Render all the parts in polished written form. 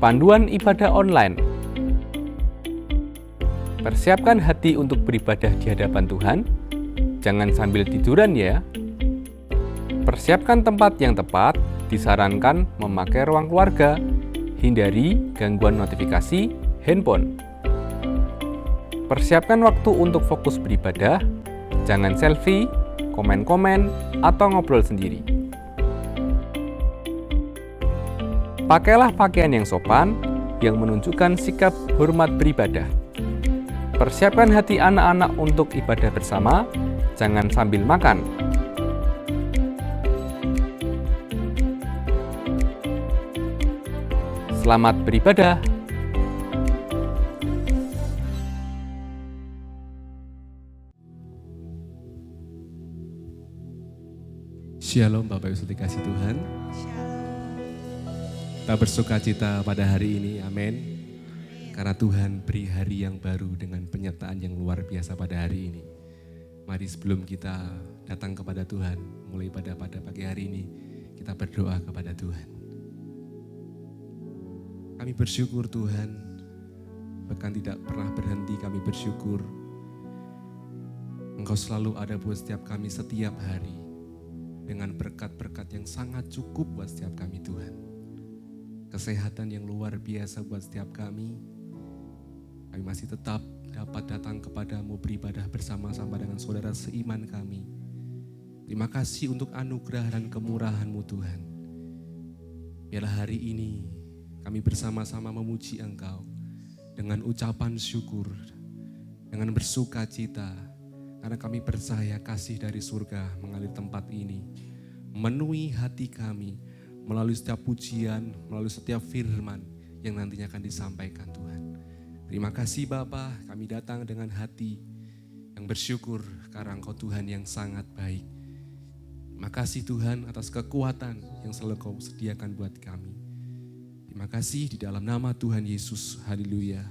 Panduan ibadah online. Persiapkan hati untuk beribadah di hadapan Tuhan. Jangan sambil tiduran ya. Persiapkan tempat yang tepat. Disarankan memakai ruang keluarga. Hindari gangguan notifikasi handphone. Persiapkan waktu untuk fokus beribadah. Jangan selfie, komen-komen, atau ngobrol sendiri. Pakailah pakaian yang sopan, yang menunjukkan sikap hormat beribadah. Persiapkan hati anak-anak untuk ibadah bersama, jangan sambil makan. Selamat beribadah. Shalom Bapak Ibu saudara dikasih Tuhan. Kita bersukacita pada hari ini, amin. Karena Tuhan beri hari yang baru dengan penyertaan yang luar biasa pada hari ini. Mari sebelum kita datang kepada Tuhan, mulai pada pagi hari ini, kita berdoa kepada Tuhan. Kami bersyukur Tuhan, bahkan tidak pernah berhenti kami bersyukur. Engkau selalu ada buat setiap kami setiap hari, dengan berkat-berkat yang sangat cukup buat setiap kami Tuhan. Kesehatan yang luar biasa buat setiap kami. Kami masih tetap dapat datang kepadamu beribadah bersama-sama dengan saudara seiman kami. Terima kasih untuk anugerah dan kemurahan-Mu Tuhan. Biarlah hari ini kami bersama-sama memuji Engkau dengan ucapan syukur, dengan bersuka cita, karena kami percaya kasih dari surga mengalir tempat ini, memenuhi hati kami, melalui setiap pujian, melalui setiap firman yang nantinya akan disampaikan Tuhan. Terima kasih Bapa, kami datang dengan hati yang bersyukur karena Engkau Tuhan yang sangat baik. Terima kasih Tuhan atas kekuatan yang selalu Kau sediakan buat kami. Terima kasih di dalam nama Tuhan Yesus, haleluya,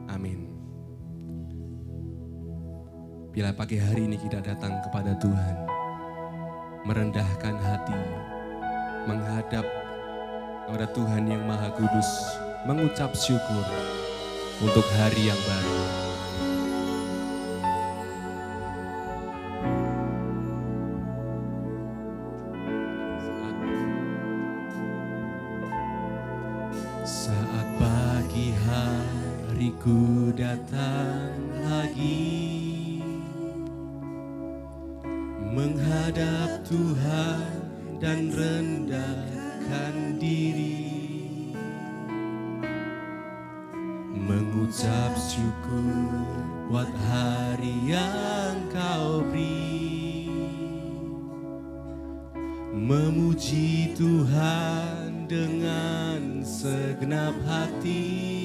amin. Bila pagi hari ini kita datang kepada Tuhan, merendahkan hati, menghadap kepada Tuhan yang Maha Kudus, mengucap syukur untuk hari yang baru. Saat pagi hariku datang lagi, menghadap Tuhan dan rendahkan diri, mengucap syukur buat hari yang Kau beri, memuji Tuhan dengan segenap hati.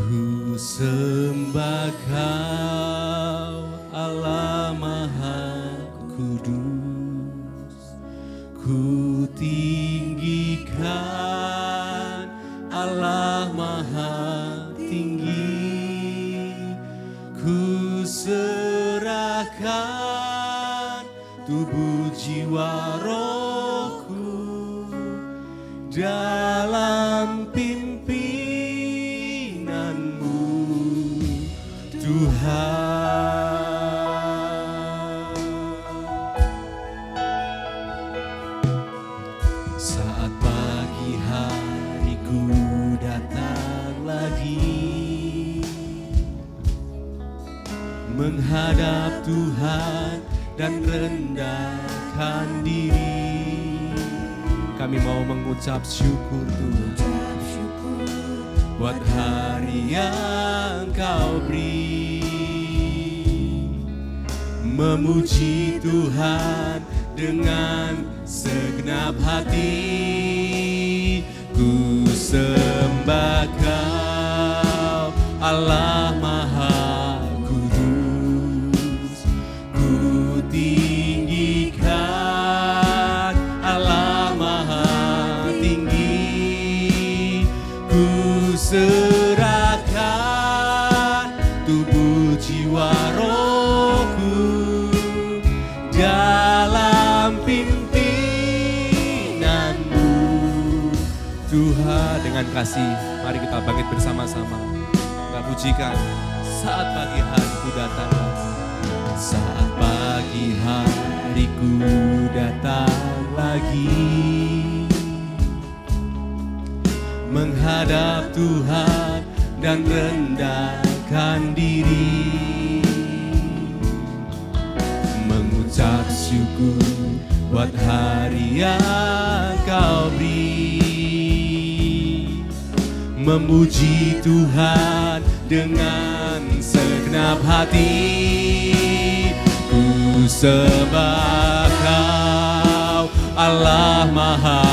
Ku sembah Kau Allah Maha Kudus, ku tinggikan Allah Maha Tinggi, ku serahkan tubuh jiwa rohku dalam pimpinanmu Tuhan. Saat pagi hariku datang lagi, menghadap Tuhan dan rendahkan diri, kami mau mengucap syukur Tuhan buat hari yang Kau beri, memuji Tuhan dengan segenap hati. Ku sembah Kau Allah Maha Kudus, ku tinggikan Allah Maha Tinggi, ku serahkan tubuh jiwa rohku dalam pimpinanmu kasih. Mari kita bangkit bersama-sama. Kita pujikan. Saat pagi hariku datang lagi. Saat pagi hariku datang lagi. Menghadap Tuhan dan rendahkan diri. Mengucap syukur buat hari yang Kau beri. Memuji Tuhan dengan segenap hati. Ku sembah Kau Allah Maha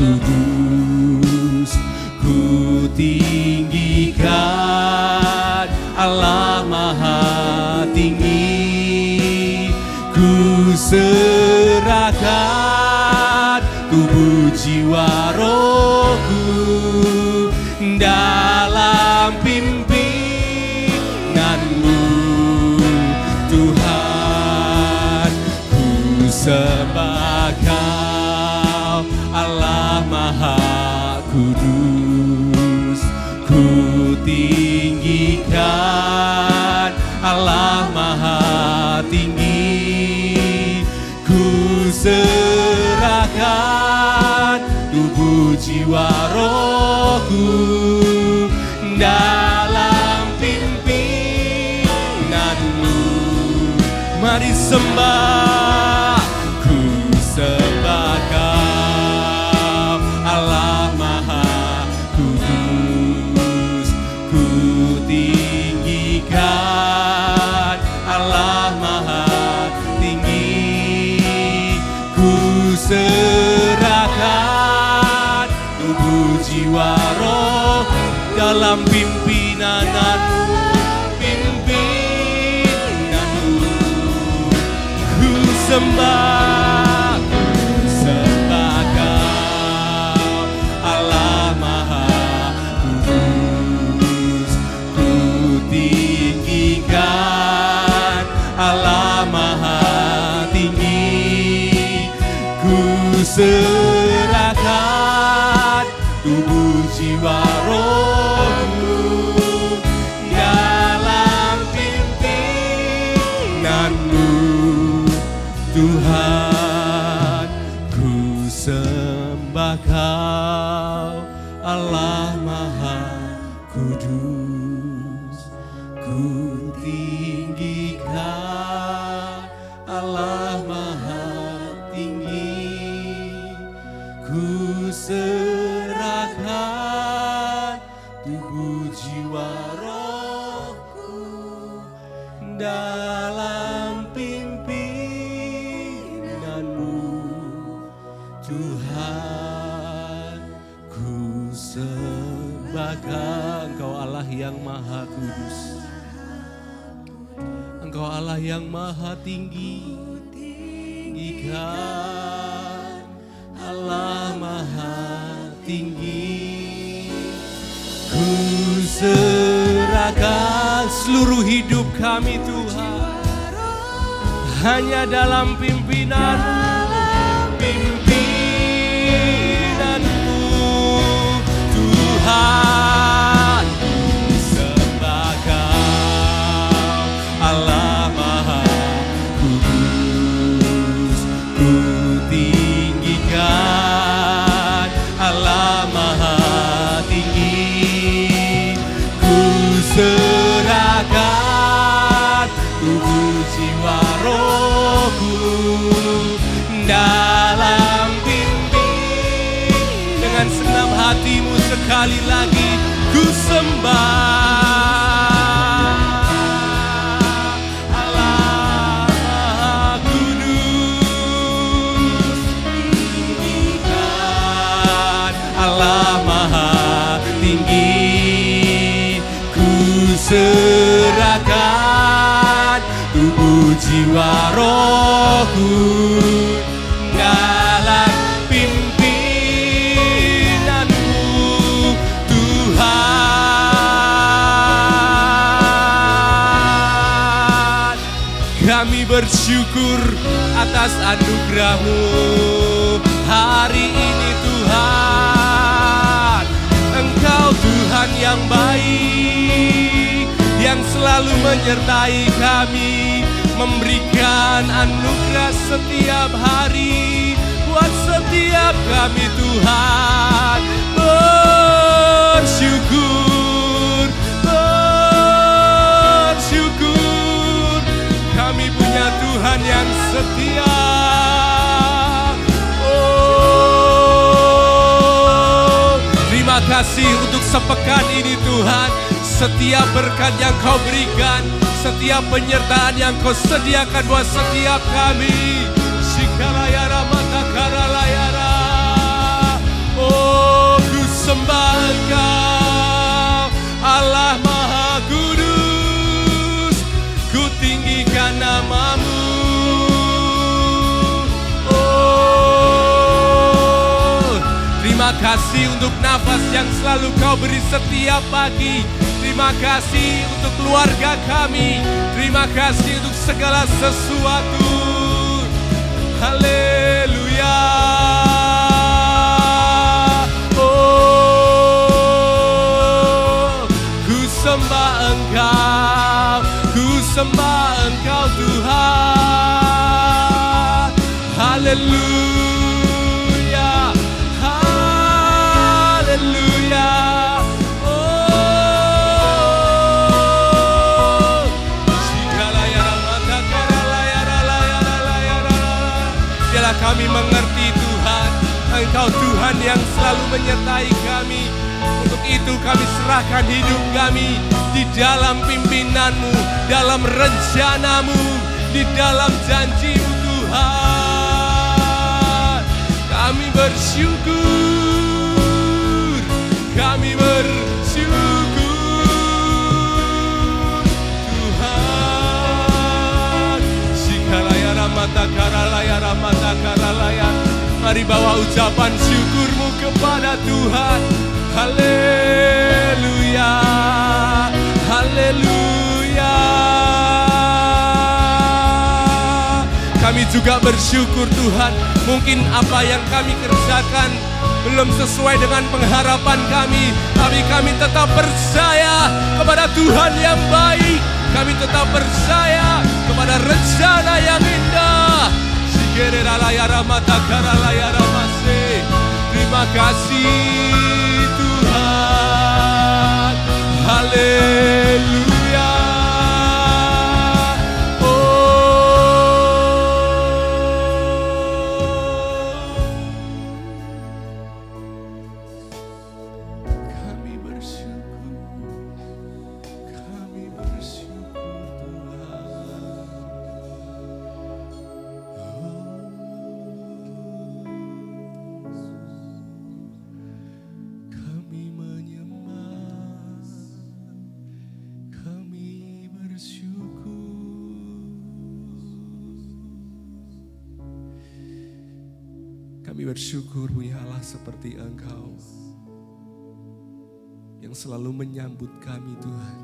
Kudus. Ku tinggikan Allah Maha Tinggi. Ku serahkan tubuh jiwa rohku dalam pimpinanmu Tuhan. Ku sembah Kau Allah Maha Kudus. Ku tinggikan Allah Maha Tinggi. Ku serahkan tubuh jiwa rohku dalam pimpinanmu. Mari sembah. Ku sembah Kau Allah Maha Kudus. Ku tinggikan Allah Maha Tinggi. Ku serahkan tubuh jiwa roh dalam pimpinanmu. Ku sembah, ku sembah Kau Allah Maha Kudus. Ku tinggikan Allah Maha Tinggi. Ku serahkan tubuh jiwa rohku dalam pimpinanmu Tuhan. Ku sembah Kau Allah Maha Kudus. Ku tinggikan Allah Maha Tinggi. Ku serahkan tubuh jiwa rohku dalam pimpinanmu Tuhan. Ku sembah Engkau Allah yang Maha Kudus. Engkau Allah yang Maha Tinggi. Tinggikan Allah Maha Tinggi. Ku serahkan seluruh hidup kami Tuhan hanya dalam pimpinanmu Tuhan. Ku sembah Kau Allah Maha Kudus. Ku tinggikan Allah Maha Tinggi. Ku serahkan tubuh jiwa rohku dalam pimpin. Dengan senang hatimu sekali lagi ku sembah Allah Maha Kudus. Tinggikan Allah Maha Tinggi. Ku serahkan tubuh jiwa rohku dalam pimpinanmu Tuhan. Kami bersyukur atas anugerah-Mu hari ini Tuhan. yang baik, yang selalu menyertai kami, memberikan anugerah setiap hari buat setiap kami Tuhan. Bersyukur, bersyukur, kami punya Tuhan yang setia. Terima kasih untuk sepekan ini Tuhan. Setiap berkat yang Kau berikan, setiap penyertaan yang Kau sediakan buat setiap kami. Shikalayara matakaralayara. Oh, ku sembah Engkau, Allah Maha Kudus. Ku tinggikan nama-Mu. Terima kasih untuk nafas yang selalu Kau beri setiap pagi. Terima kasih untuk keluarga kami. Terima kasih untuk segala sesuatu. Haleluya. Oh, ku sembah Engkau, ku sembah Engkau Tuhan. Haleluya. Kami mengerti Tuhan, Engkau Tuhan yang selalu menyertai kami. Untuk itu kami serahkan hidup kami di dalam pimpinan-Mu, dalam rencana-Mu, di dalam janji-Mu Tuhan. Kami bersyukur, kami bersyukur Tuhan. Shikalayara matakaralayara matakaralaya. Mari bawa ucapan syukur-Mu kepada Tuhan. Haleluya, haleluya. Kami juga bersyukur Tuhan, mungkin apa yang kami kerjakan belum sesuai dengan pengharapan kami, tapi kami tetap percaya kepada Tuhan yang baik. Kami tetap percaya kepada rencana yang indah. Terima kasih Tuhan. Haleluya. Kami bersyukur punya Allah seperti Engkau yang selalu menyambut kami Tuhan,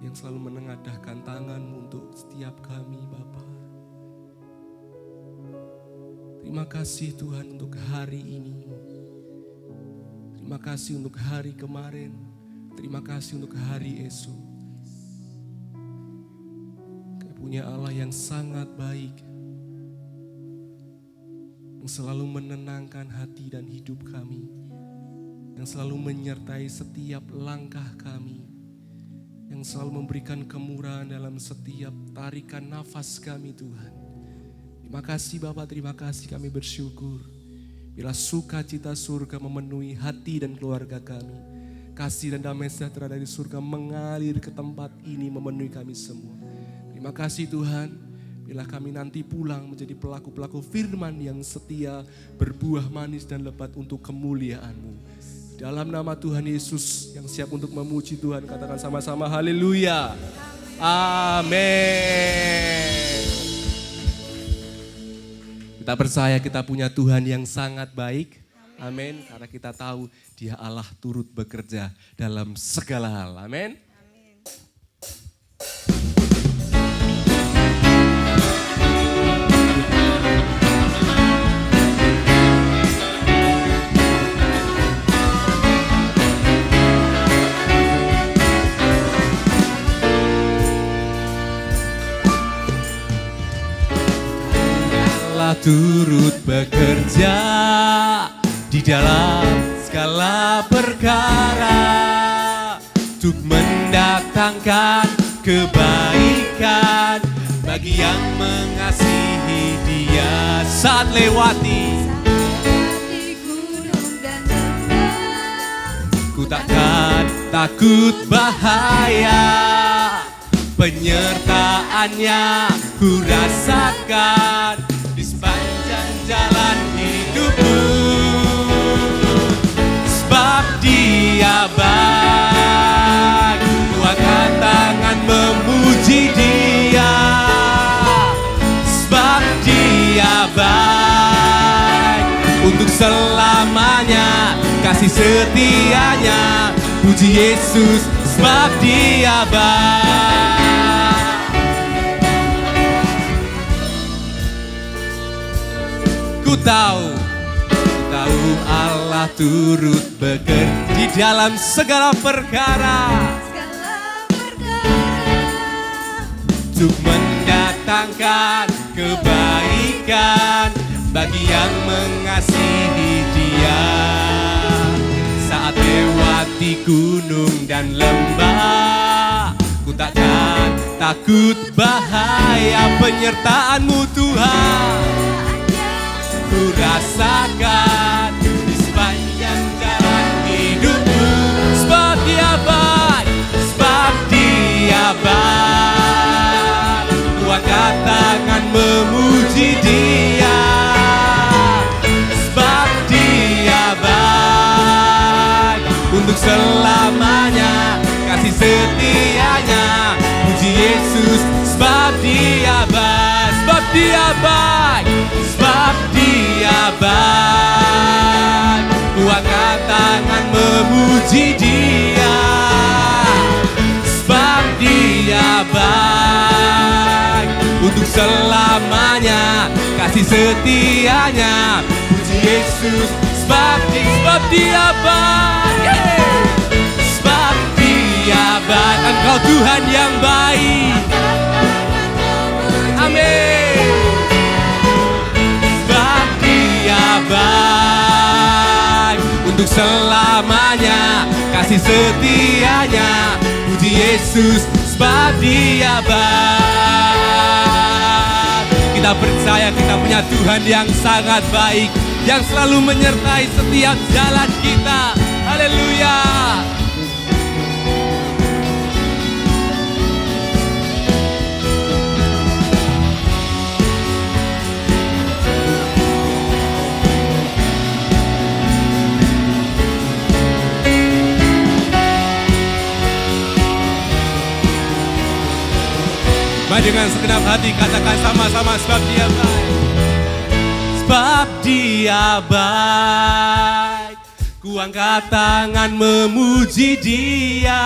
yang selalu menengadahkan tangan-Mu untuk setiap kami Bapa. Terima kasih Tuhan untuk hari ini. Terima kasih untuk hari kemarin. Terima kasih untuk hari esok. Kami punya Allah yang sangat baik, yang selalu menenangkan hati dan hidup kami, yang selalu menyertai setiap langkah kami, yang selalu memberikan kemurahan dalam setiap tarikan nafas kami Tuhan. Terima kasih Bapak, terima kasih, kami bersyukur. Bila sukacita surga memenuhi hati dan keluarga kami, kasih dan damai sejahtera dari surga mengalir ke tempat ini memenuhi kami semua. Terima kasih Tuhan. Bila kami nanti pulang menjadi pelaku-pelaku firman yang setia, berbuah manis dan lebat untuk kemuliaan-Mu. Dalam nama Tuhan Yesus yang siap untuk memuji Tuhan, katakan sama-sama haleluya. Amin. Kita percaya kita punya Tuhan yang sangat baik. Amin. Karena kita tahu Dia Allah turut bekerja dalam segala hal. Amin. turut bekerja di dalam segala perkara untuk mendatangkan kebaikan bagi yang mengasihi Dia. Saat lewati gunung dan lembah, ku takkan takut bahaya, penyertaannya ku rasakan di sepanjang jalan hidupku. Sebab Dia baik, ku angkat tangan memuji Dia. Sebab Dia baik, untuk selamanya kasih setianya. Puji Yesus, sebab Dia baik. Ku tahu Allah turut bekerja di dalam segala perkara untuk mendatangkan kebaikan bagi yang mengasihi Dia. Saat lewati gunung dan lembah, ku takkan takut bahaya, penyertaan-Mu Tuhan ku rasakan di sepanjang jalan hidupku. Sebab Dia baik, sebab Dia baik, ku angkat tangan memuji Dia. Sebab Dia baik, untuk selamanya kasih setianya. Puji Yesus, sebab Dia baik, sebab Dia baik, sebab Dia baik, ku angkat tangan memuji Dia. Sebab Dia baik, untuk selamanya kasih setianya. Puji Yesus, sebab Dia baik, sebab Dia baik. Engkau Tuhan yang baik. Amin. Sebab Dia baik, untuk selamanya kasih setianya. Puji Yesus, sebab Dia baik. Kita percaya kita punya Tuhan yang sangat baik, yang selalu menyertai setiap jalan kita. Haleluya. Mari dengan segenap hati katakan sama-sama, sebab Dia baik. Sebab Dia baik, ku angkat tangan memuji Dia.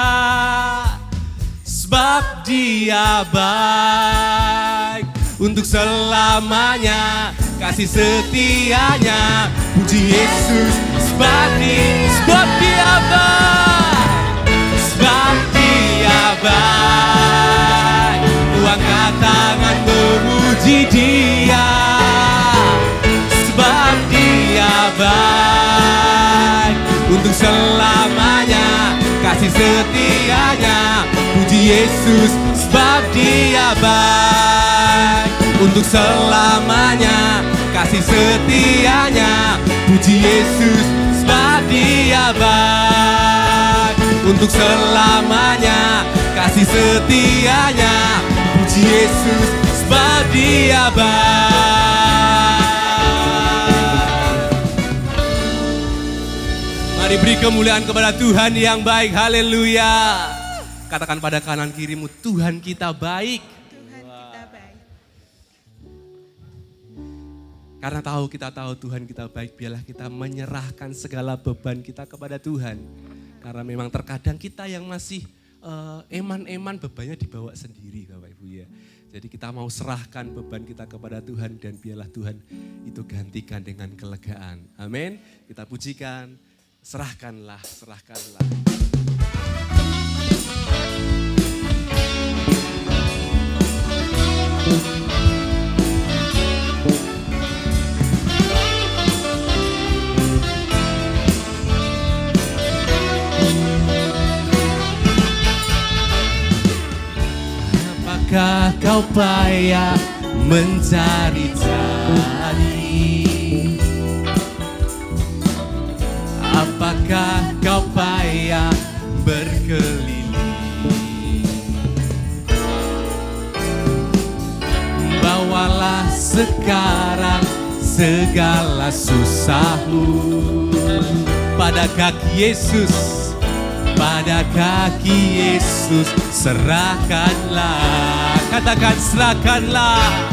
Sebab Dia baik, untuk selamanya kasih setianya. Puji Yesus, sebab Dia baik, sebab Dia baik, ku angkat tangan memuji Dia. Sebab Dia baik, untuk selamanya kasih setianya. Puji Yesus, sebab Dia baik, untuk selamanya kasih setianya. Puji Yesus, sebab Dia baik, untuk selamanya kasih setianya. Puji Yesus, sebab Dia baik. Mari beri kemuliaan kepada Tuhan yang baik. Haleluya. Katakan pada kanan kirimu, Tuhan kita baik. Karena kita tahu Tuhan kita baik, biarlah kita menyerahkan segala beban kita kepada Tuhan. Karena memang terkadang kita yang masih eman-eman bebannya dibawa sendiri Bapak Ibu ya. Jadi kita mau serahkan beban kita kepada Tuhan dan biarlah Tuhan itu gantikan dengan kelegaan. Amin. Kita pujikan, serahkanlah. Apakah kau payah mencari-cari? Apakah kau payah berkeliling? Bawalah sekarang segala susahmu pada kaki Yesus, pada kaki Yesus serahkanlah. Katakan serahkanlah,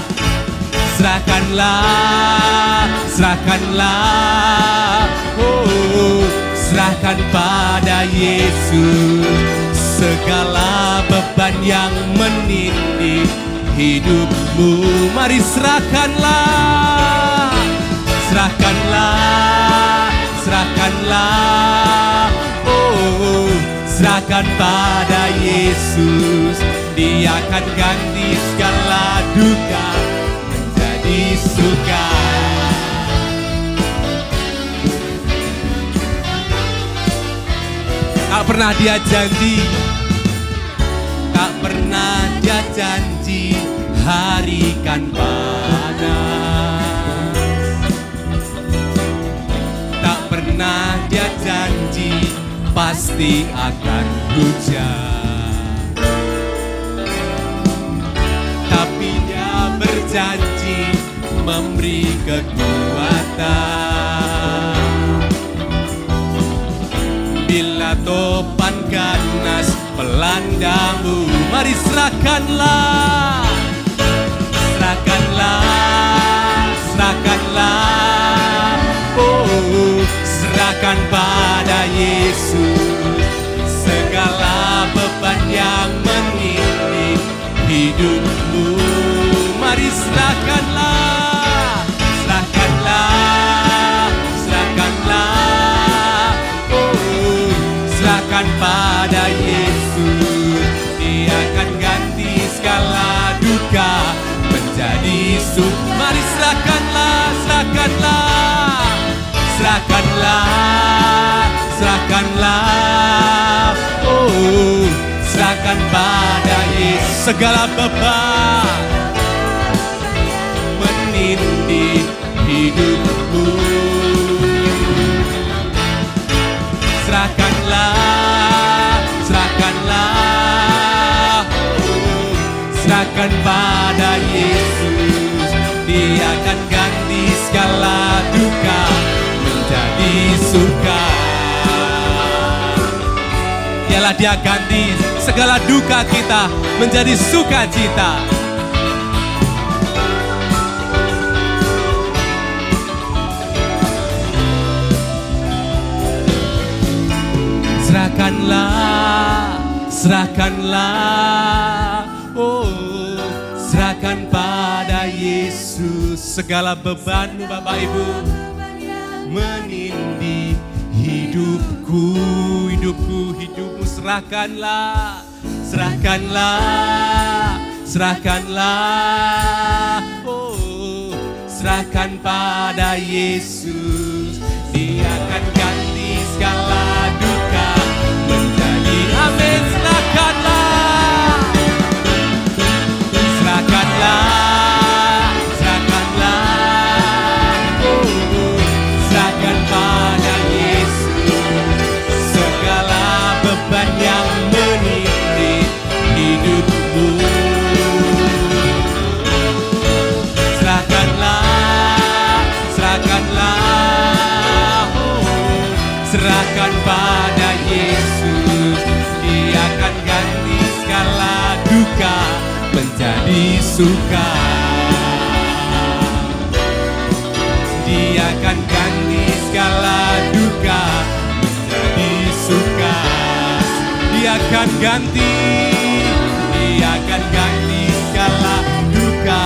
serahkanlah, serahkanlah. Oh, serahkan pada Yesus segala beban yang menindih hidupmu. Mari serahkanlah, serahkanlah, serahkanlah. Oh, serahkan pada Yesus. Dia akan ganti segala duka menjadi suka. Tak pernah dia janji, tak pernah dia janji hari kan panas. Tak pernah dia janji pasti akan hujan. Tapi dia berjanji memberi kekuatan. Bila topan ganas melandamu, mari serahkanlah, serahkanlah, serahkanlah. Oh, serahkan pada Yesus segala beban yang menindih hidupmu. Mari serahkanlah, serahkanlah, serahkanlah. Oh, serahkan pada Yesus. Dia akan ganti segala duka menjadi suka. Mari serahkanlah, serahkanlah, serahkanlah, serahkanlah. Oh, serahkan pada Yesus segala beban menindih hidupmu. Serahkanlah, serahkanlah. Oh, serahkan pada Yesus. Dia akan ganti segala duka menjadi suka. Ialah dia ganti segala duka kita menjadi sukacita. Serahkanlah, serahkanlah. Oh, serahkan pada Yesus segala bebanmu Bapak Ibu menindih hidupku, hidupku, hidupmu. Serahkanlah, serahkanlah, serahkanlah. Oh, serahkan pada Yesus. Dia akan ganti segala duka menjadi amin. Serahkanlah, serahkanlah, serahkanlah. Oh, serahkan pada Yesus segala beban yang menindih hidupmu. Serahkanlah, serahkanlah. Oh, serahkan pada Yesus. Dia akan ganti segala duka menjadi suka. Dia akan ganti segala duka menjadi suka. Dia akan ganti, dia akan ganti segala duka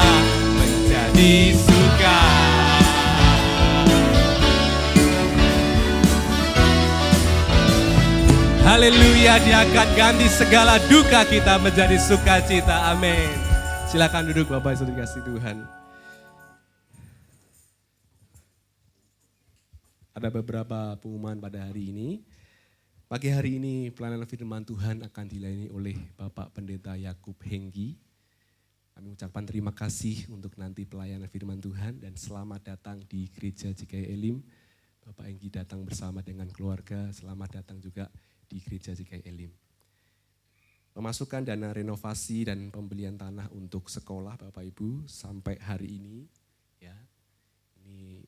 menjadi suka. Haleluya, dia akan ganti segala duka kita menjadi sukacita. Amin. Silakan duduk Bapak Ibu dikasih Tuhan. Ada beberapa pengumuman pada hari ini. Pagi hari ini pelayanan firman Tuhan akan dilayani oleh Bapak Pendeta Yakub Henggi Kami ucapkan terima kasih untuk nanti pelayanan firman Tuhan dan selamat datang di Gereja GKI Elim. Bapak Enggi datang bersama dengan keluarga, selamat datang juga di Gereja GKI Elim. Pemasukan dana renovasi dan pembelian tanah untuk sekolah Bapak Ibu sampai hari ini, ya, ini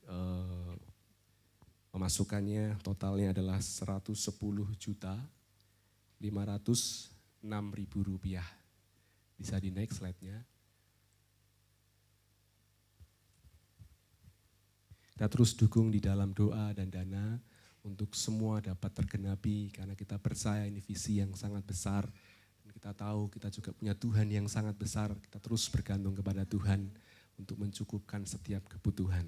pemasukannya totalnya adalah Rp110.506.000. Bisa di next slide-nya. Kita terus dukung di dalam doa dan dana untuk semua dapat tergenapi karena kita percaya ini visi yang sangat besar. Dan kita tahu kita juga punya Tuhan yang sangat besar. Kita terus bergantung kepada Tuhan untuk mencukupkan setiap kebutuhan.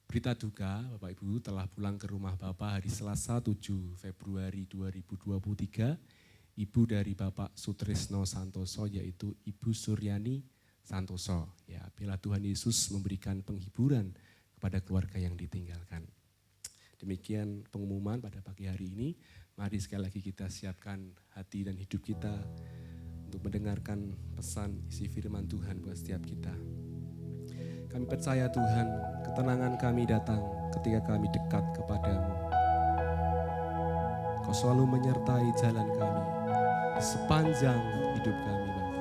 Berita duka, Bapak Ibu telah pulang ke rumah Bapak hari Selasa 7 Februari 2023. Ibu dari Bapak Sutrisno Santoso yaitu Ibu Suryani Santoso. Ya, biarlah Tuhan Yesus memberikan penghiburan pada keluarga yang ditinggalkan. Demikian pengumuman pada pagi hari ini. Mari sekali lagi kita siapkan hati dan hidup kita untuk mendengarkan pesan isi firman Tuhan buat setiap kita. Kami percaya Tuhan, ketenangan kami datang ketika kami dekat kepadamu. Kau selalu menyertai jalan kami di sepanjang hidup kami, Bapa.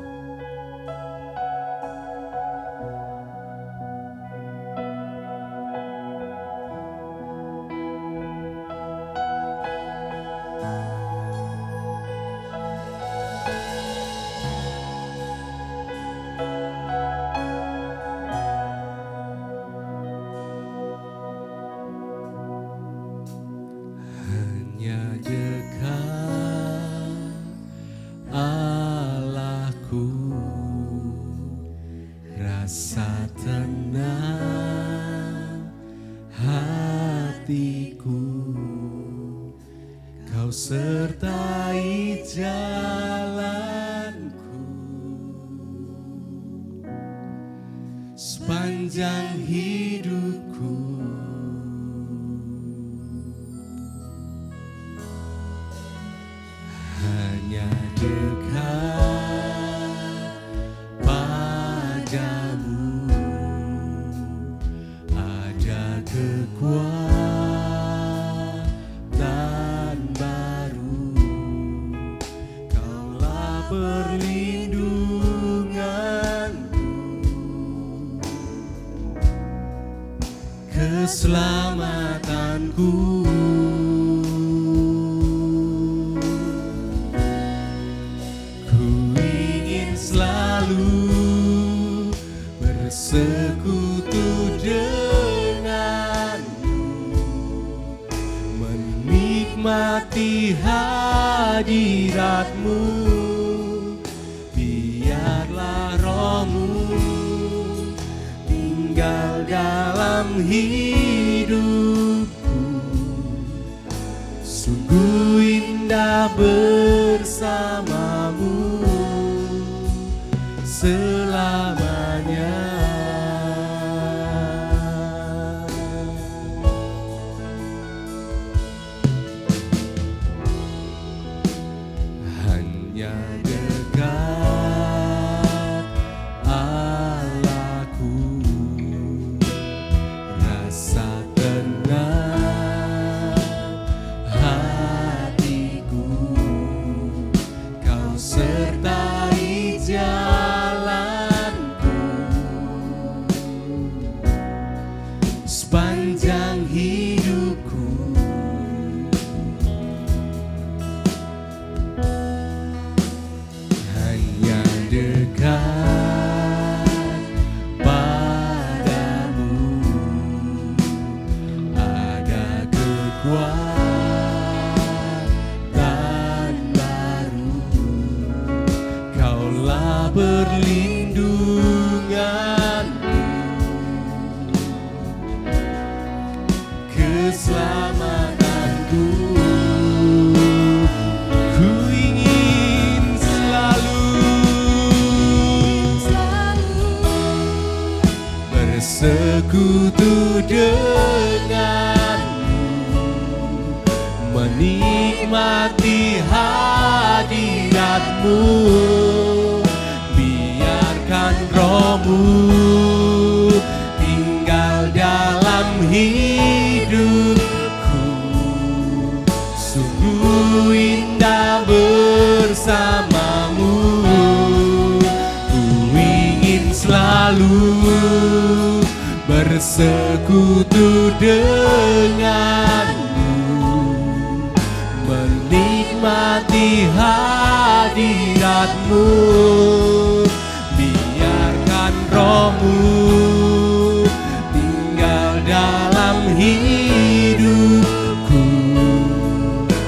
Sertai jalanku sepanjang hidupku, hanya dekat padamu ada kekuatan. Keselamatanku, ku ingin selalu bersekutu denganmu, menikmati hadiratmu, biarlah rohmu tinggal dalam hidupku, sungguh indah bersamamu selamanya. Hanya dekat Allahku, rasa tenang hatiku, kau sertai jalanku sepanjang hidupku. Hanya dekat padamu ada kekuatan baru, kaulah perlindunganku, keselamatanku. Ku ingin selalu bersekutu denganmu, menikmati hadiratmu, biarkan tinggal dalam hidupku. Sungguh indah bersamamu, ku ingin selalu bersekutu denganmu, menikmati hadiratmu. Biarkan rohmu tinggal dalam hidupku.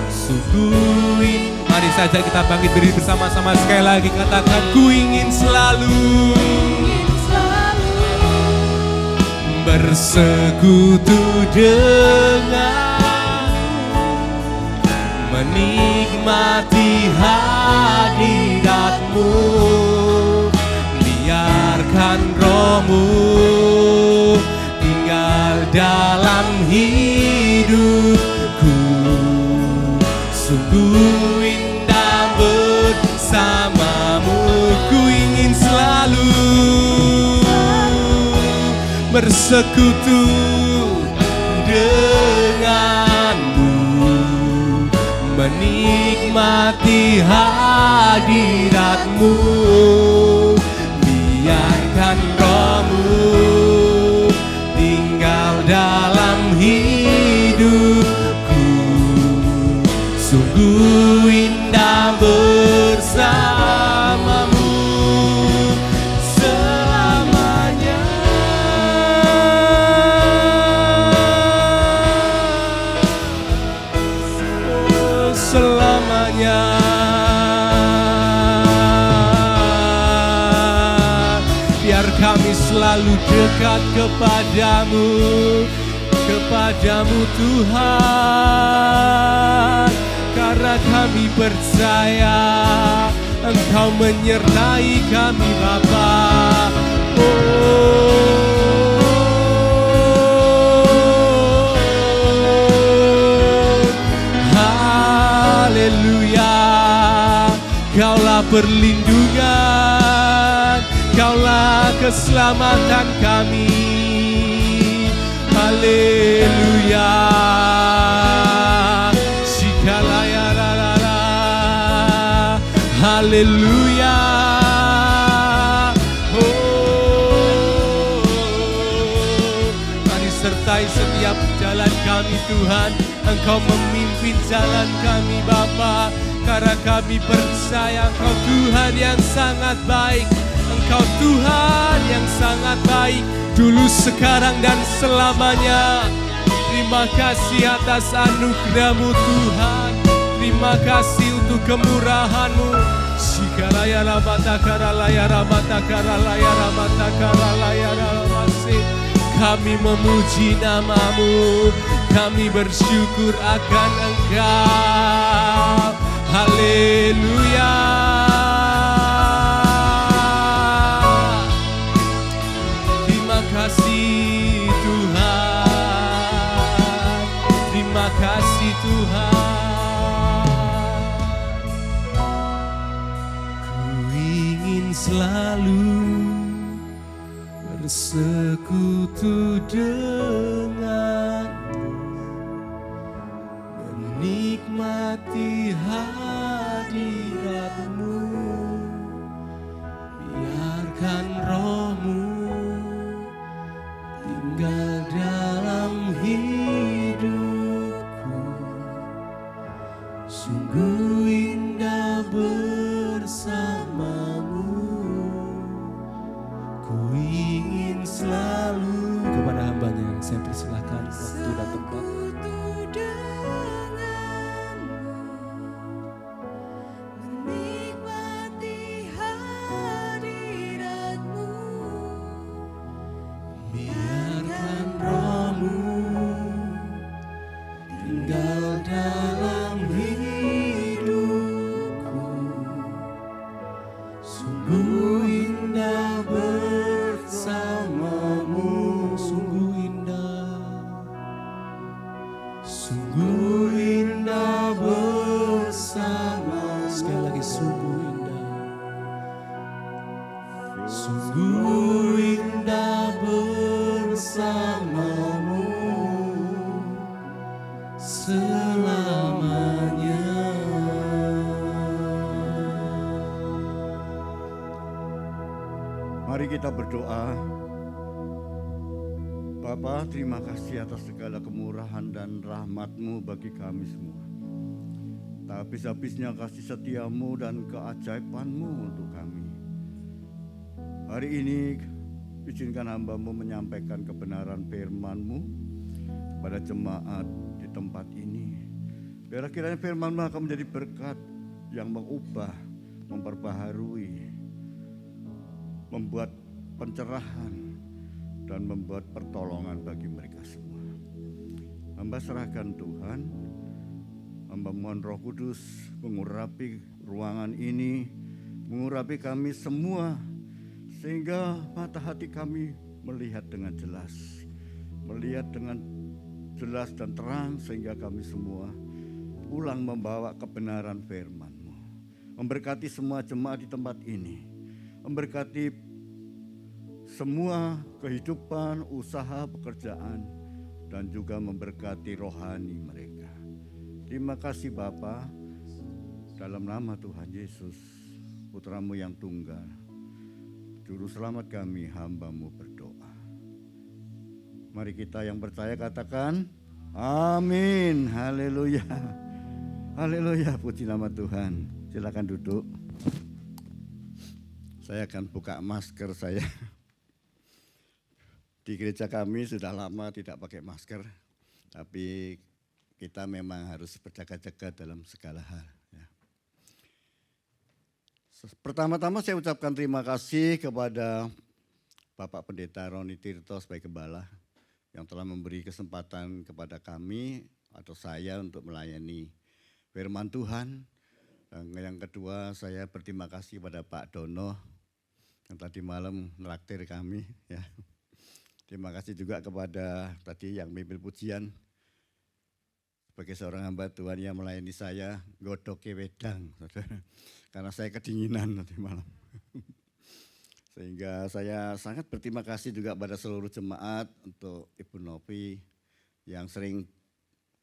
Sungguh mari saja kita bangkit berdiri bersama-sama sekali lagi, katakan ku ingin selalu bersekutu denganmu, menikmati hadiratmu. Biarkan rohmu tinggal dalam hidupku. Sungguh indah bersamamu, ku ingin selalu bersekutu denganmu, menikmati hadiratmu. Biarkan rohmu tinggal dalam hidupku. Sungguh indah bersamamu selamanya. Oh, selamanya. Biar kami selalu dekat kepadamu, kepadamu Tuhan, karena kami percaya Engkau menyertai kami Bapa. Haleluya, Kaulah perlindungan, Kaulah keselamatan kami. Haleluya, Shikalaya la la la. Haleluya, oh, mari sertai setiap jalan kami Tuhan. Engkau memimpin jalan kami Bapa, karena kami percaya Engkau Tuhan yang sangat baik. Engkau Tuhan yang sangat baik, dulu, sekarang, dan selamanya. Terima kasih atas anugerah-Mu Tuhan. Terima kasih untuk kemurahan-Mu. Shikaraya rabatakara laya rabatakara laya rabatakara laya ramase. Kami memuji nama-Mu, kami bersyukur akan Engkau. Haleluya. Terima kasih Tuhan, terima kasih Tuhan. Ku ingin selalu bersekutu denganmu, menikmati hadiratmu. Biarkan rohmu tinggal dalam hidupku. Sungguh indah bersamamu. Ku ingin selalu, kepada hambanya yang saya persilahkan waktu dan tempat. Sungguh indah bersamamu selamanya. Mari kita berdoa. Bapa, terima kasih atas segala kemurahan dan rahmat-Mu bagi kami semua. Tak habis-habisnya kasih setiamu dan keajaiban-Mu untuk kami. Hari ini izinkan hamba-Mu menyampaikan kebenaran firman-Mu kepada jemaat di tempat ini. Biar kiranya firman-Mu akan menjadi berkat yang mengubah, memperbaharui, membuat pencerahan, dan membuat pertolongan bagi mereka semua. Hamba serahkan Tuhan, hamba mohon Roh Kudus mengurapi ruangan ini, mengurapi kami semua, sehingga mata hati kami melihat dengan jelas dan terang, sehingga kami semua pulang membawa kebenaran firman-Mu. Memberkati semua jemaat di tempat ini, memberkati semua kehidupan, usaha, pekerjaan, dan juga memberkati rohani mereka. Terima kasih Bapa, dalam nama Tuhan Yesus, Putra-Mu yang tunggal, Juru Selamat kami, hamba-Mu berdoa. Mari kita yang percaya katakan, amin, haleluya. Haleluya, puji nama Tuhan. Silakan duduk. Saya akan buka masker saya. Di gereja kami sudah lama tidak pakai masker, tapi kita memang harus berjaga-jaga dalam segala hal. Ya. Pertama-tama saya ucapkan terima kasih kepada Bapak Pendeta Roni Tirto sebagai Gembala yang telah memberi kesempatan kepada kami atau saya untuk melayani firman Tuhan. Dan yang kedua, saya berterima kasih kepada Pak Dono yang tadi malam nraktir kami. Ya. Terima kasih juga kepada tadi yang mimpin pujian sebagai seorang hamba Tuhan yang melayani saya godoke wedang, saudara, karena saya kedinginan nanti malam. Sehingga saya sangat berterima kasih juga pada seluruh jemaat, untuk Ibu Novi yang sering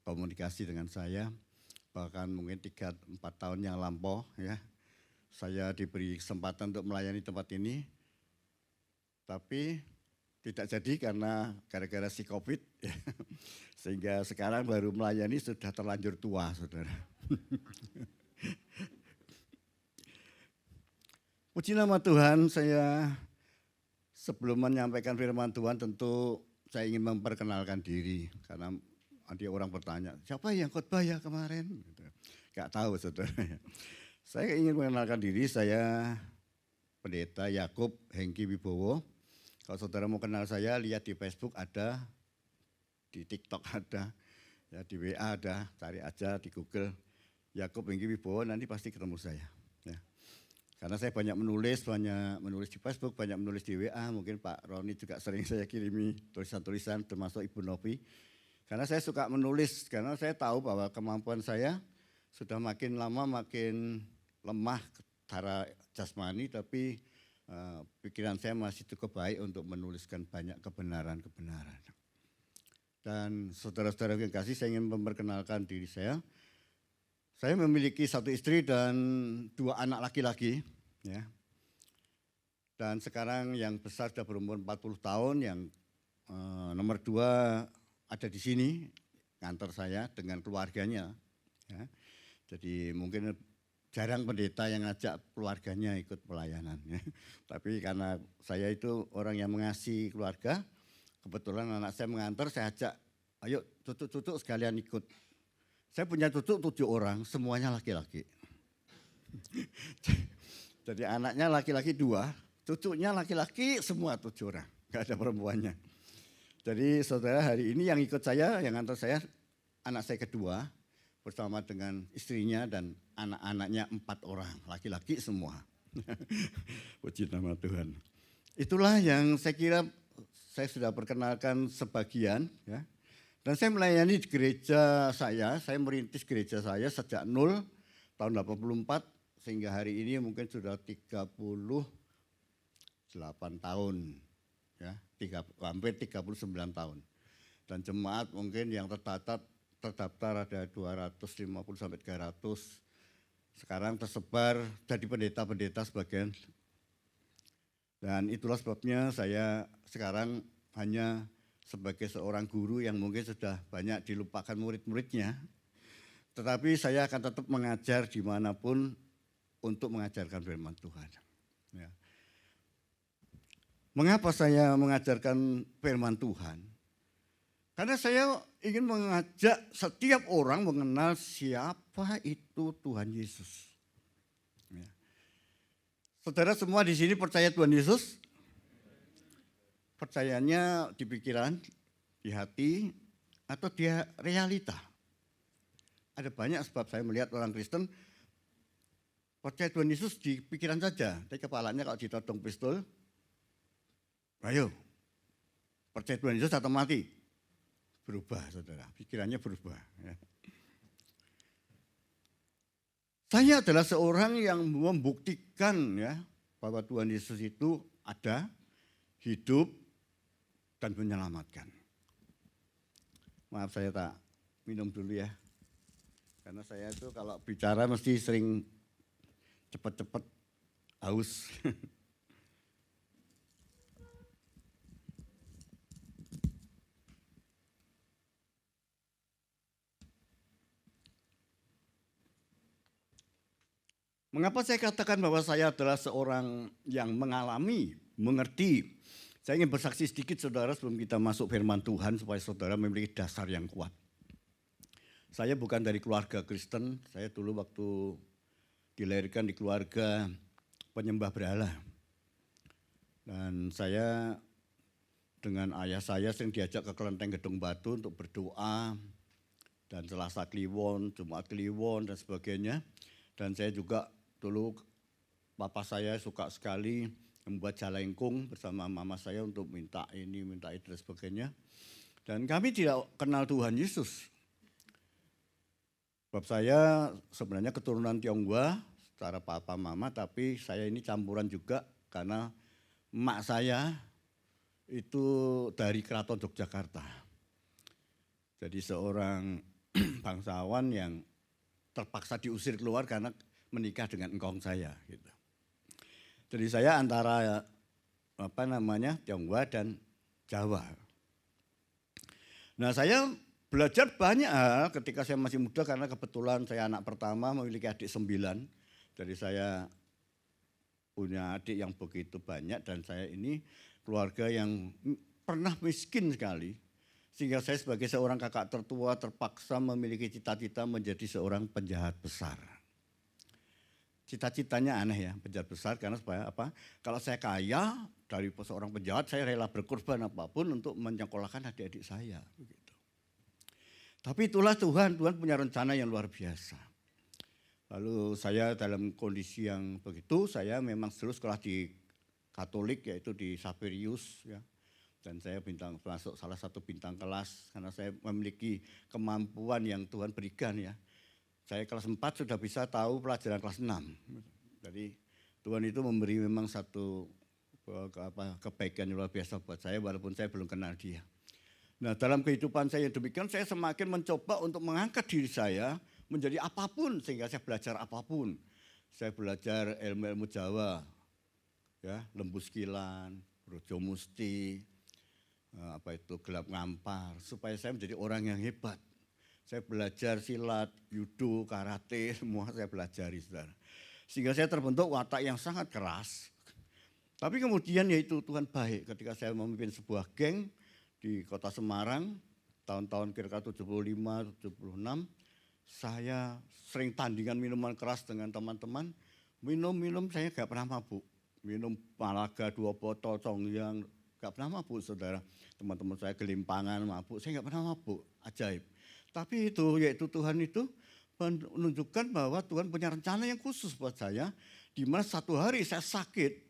komunikasi dengan saya, bahkan mungkin 3-4 tahun yang lampau ya, saya diberi kesempatan untuk melayani tempat ini, tapi tidak jadi karena gara-gara si COVID, ya. Sehingga sekarang baru melayani sudah terlanjur tua, saudara. Puji nama Tuhan, saya sebelum menyampaikan firman Tuhan tentu saya ingin memperkenalkan diri. Karena ada orang bertanya, siapa yang khotbah ya kemarin? Gak tahu, saudara. Saya ingin mengenalkan diri, saya Pendeta Yakub Hengki Wibowo. Kalau saudara mau kenal saya, lihat di Facebook ada, di TikTok ada, ya di WA ada, cari aja di Google Yakub Hengki Wibowo, nanti pasti ketemu saya. Ya. Karena saya banyak menulis di Facebook, banyak menulis di WA, mungkin Pak Roni juga sering saya kirimi tulisan-tulisan, termasuk Ibu Novi. Karena saya suka menulis, karena saya tahu bahwa kemampuan saya sudah makin lama makin lemah secara jasmani, tapi pikiran saya masih cukup baik untuk menuliskan banyak kebenaran-kebenaran. Dan saudara-saudara yang kasih, saya ingin memperkenalkan diri saya. Saya memiliki 1 istri dan 2 anak laki-laki. Ya. Dan sekarang yang besar sudah berumur 40 tahun, yang nomor 2 ada di sini, ngantar saya dengan keluarganya. Ya. Jadi mungkin jarang pendeta yang ngajak keluarganya ikut pelayanan. Ya. Tapi karena saya itu orang yang mengasihi keluarga, kebetulan anak saya mengantar, saya ajak, ayo cucu-cucu sekalian ikut. Saya punya cucu 7 orang, semuanya laki-laki. Jadi anaknya laki-laki 2, cucunya laki-laki semua 7 orang, gak ada perempuannya. Jadi saudara, hari ini yang ikut saya, yang ngantar saya, anak saya kedua, bersama dengan istrinya dan anak-anaknya 4 orang, laki-laki semua. Puji nama Tuhan. Itulah yang saya kira saya sudah perkenalkan sebagian. Ya. Dan saya melayani di gereja saya merintis gereja saya sejak 0 tahun 84, sehingga hari ini mungkin sudah 30 tahun, ya, hampir 39 tahun. Dan jemaat mungkin yang terdaftar ada 250 sampai 300. Sekarang tersebar jadi pendeta-pendeta sebagian. Dan itulah sebabnya saya sekarang hanya sebagai seorang guru yang mungkin sudah banyak dilupakan murid-muridnya. Tetapi saya akan tetap mengajar dimanapun untuk mengajarkan firman Tuhan. Ya. Mengapa saya mengajarkan firman Tuhan? Karena saya ingin mengajak setiap orang mengenal siapa itu Tuhan Yesus. Ya. Saudara semua di sini percaya Tuhan Yesus? Percayanya di pikiran, di hati, atau di realita? Ada banyak sebab saya melihat orang Kristen percaya Tuhan Yesus di pikiran saja. Tapi kepalanya kalau ditodong pistol, ayo percaya Tuhan Yesus atau mati. Berubah saudara, pikirannya berubah. Ya. Saya adalah seorang yang membuktikan ya bahwa Tuhan Yesus itu ada, hidup, dan menyelamatkan. Maaf saya tak minum dulu ya. Karena saya itu kalau bicara mesti sering cepat-cepat haus. Mengapa saya katakan bahwa saya adalah seorang yang mengalami, mengerti. Saya ingin bersaksi sedikit saudara sebelum kita masuk firman Tuhan supaya saudara memiliki dasar yang kuat. Saya bukan dari keluarga Kristen, saya dulu waktu dilahirkan di keluarga penyembah berhala. Dan saya dengan ayah saya sering diajak ke kelenteng Gedung Batu untuk berdoa. Dan Selasa Kliwon, Jumat Kliwon dan sebagainya. Dan saya juga dulu bapak saya suka sekali membuat jalengkung bersama mama saya untuk minta ini, minta itu dan sebagainya. Dan kami tidak kenal Tuhan Yesus. Sebab saya sebenarnya keturunan Tionghoa secara papa mama, tapi saya ini campuran juga karena emak saya itu dari Keraton Yogyakarta. Jadi seorang bangsawan yang terpaksa diusir keluar karena menikah dengan engkong saya. Gitu. Jadi saya antara Tionghoa dan Jawa. Nah saya belajar banyak hal ketika saya masih muda karena kebetulan saya anak pertama memiliki adik 9. Jadi saya punya adik yang begitu banyak dan saya ini keluarga yang pernah miskin sekali. Sehingga saya sebagai seorang kakak tertua terpaksa memiliki cita-cita menjadi seorang penjahat besar. Cita-citanya aneh ya, penjahat besar karena supaya apa? Kalau saya kaya dari seorang penjahat saya rela berkorban apapun untuk menyekolahkan adik-adik saya. Begitu. Tapi itulah Tuhan punya rencana yang luar biasa. Lalu saya dalam kondisi yang begitu, saya memang dulu sekolah di Katolik yaitu di Saverius ya. Dan saya masuk salah satu bintang kelas karena saya memiliki kemampuan yang Tuhan berikan ya. Saya kelas 4 sudah bisa tahu pelajaran kelas 6. Jadi Tuhan itu memberi memang satu kebaikan yang luar biasa buat saya walaupun saya belum kenal dia. Nah dalam kehidupan saya demikian saya semakin mencoba untuk mengangkat diri saya menjadi apapun sehingga saya belajar apapun. Saya belajar ilmu-ilmu Jawa, ya, lembu sekilan, rojo musti, gelap ngampar supaya saya menjadi orang yang hebat. Saya belajar silat, judo, karate, semua saya pelajari saudara. Sehingga saya terbentuk watak yang sangat keras. Tapi kemudian yaitu Tuhan baik ketika saya memimpin sebuah geng di kota Semarang, tahun-tahun kira-kira 75, 76, saya sering tandingan minuman keras dengan teman-teman. Minum saya gak pernah mabuk. Minum Malaga 2 botol, Congyang, gak pernah mabuk saudara. Teman-teman saya gelimpangan mabuk, saya gak pernah mabuk, ajaib. Tapi yaitu Tuhan itu menunjukkan bahwa Tuhan punya rencana yang khusus buat saya. Di mana satu hari saya sakit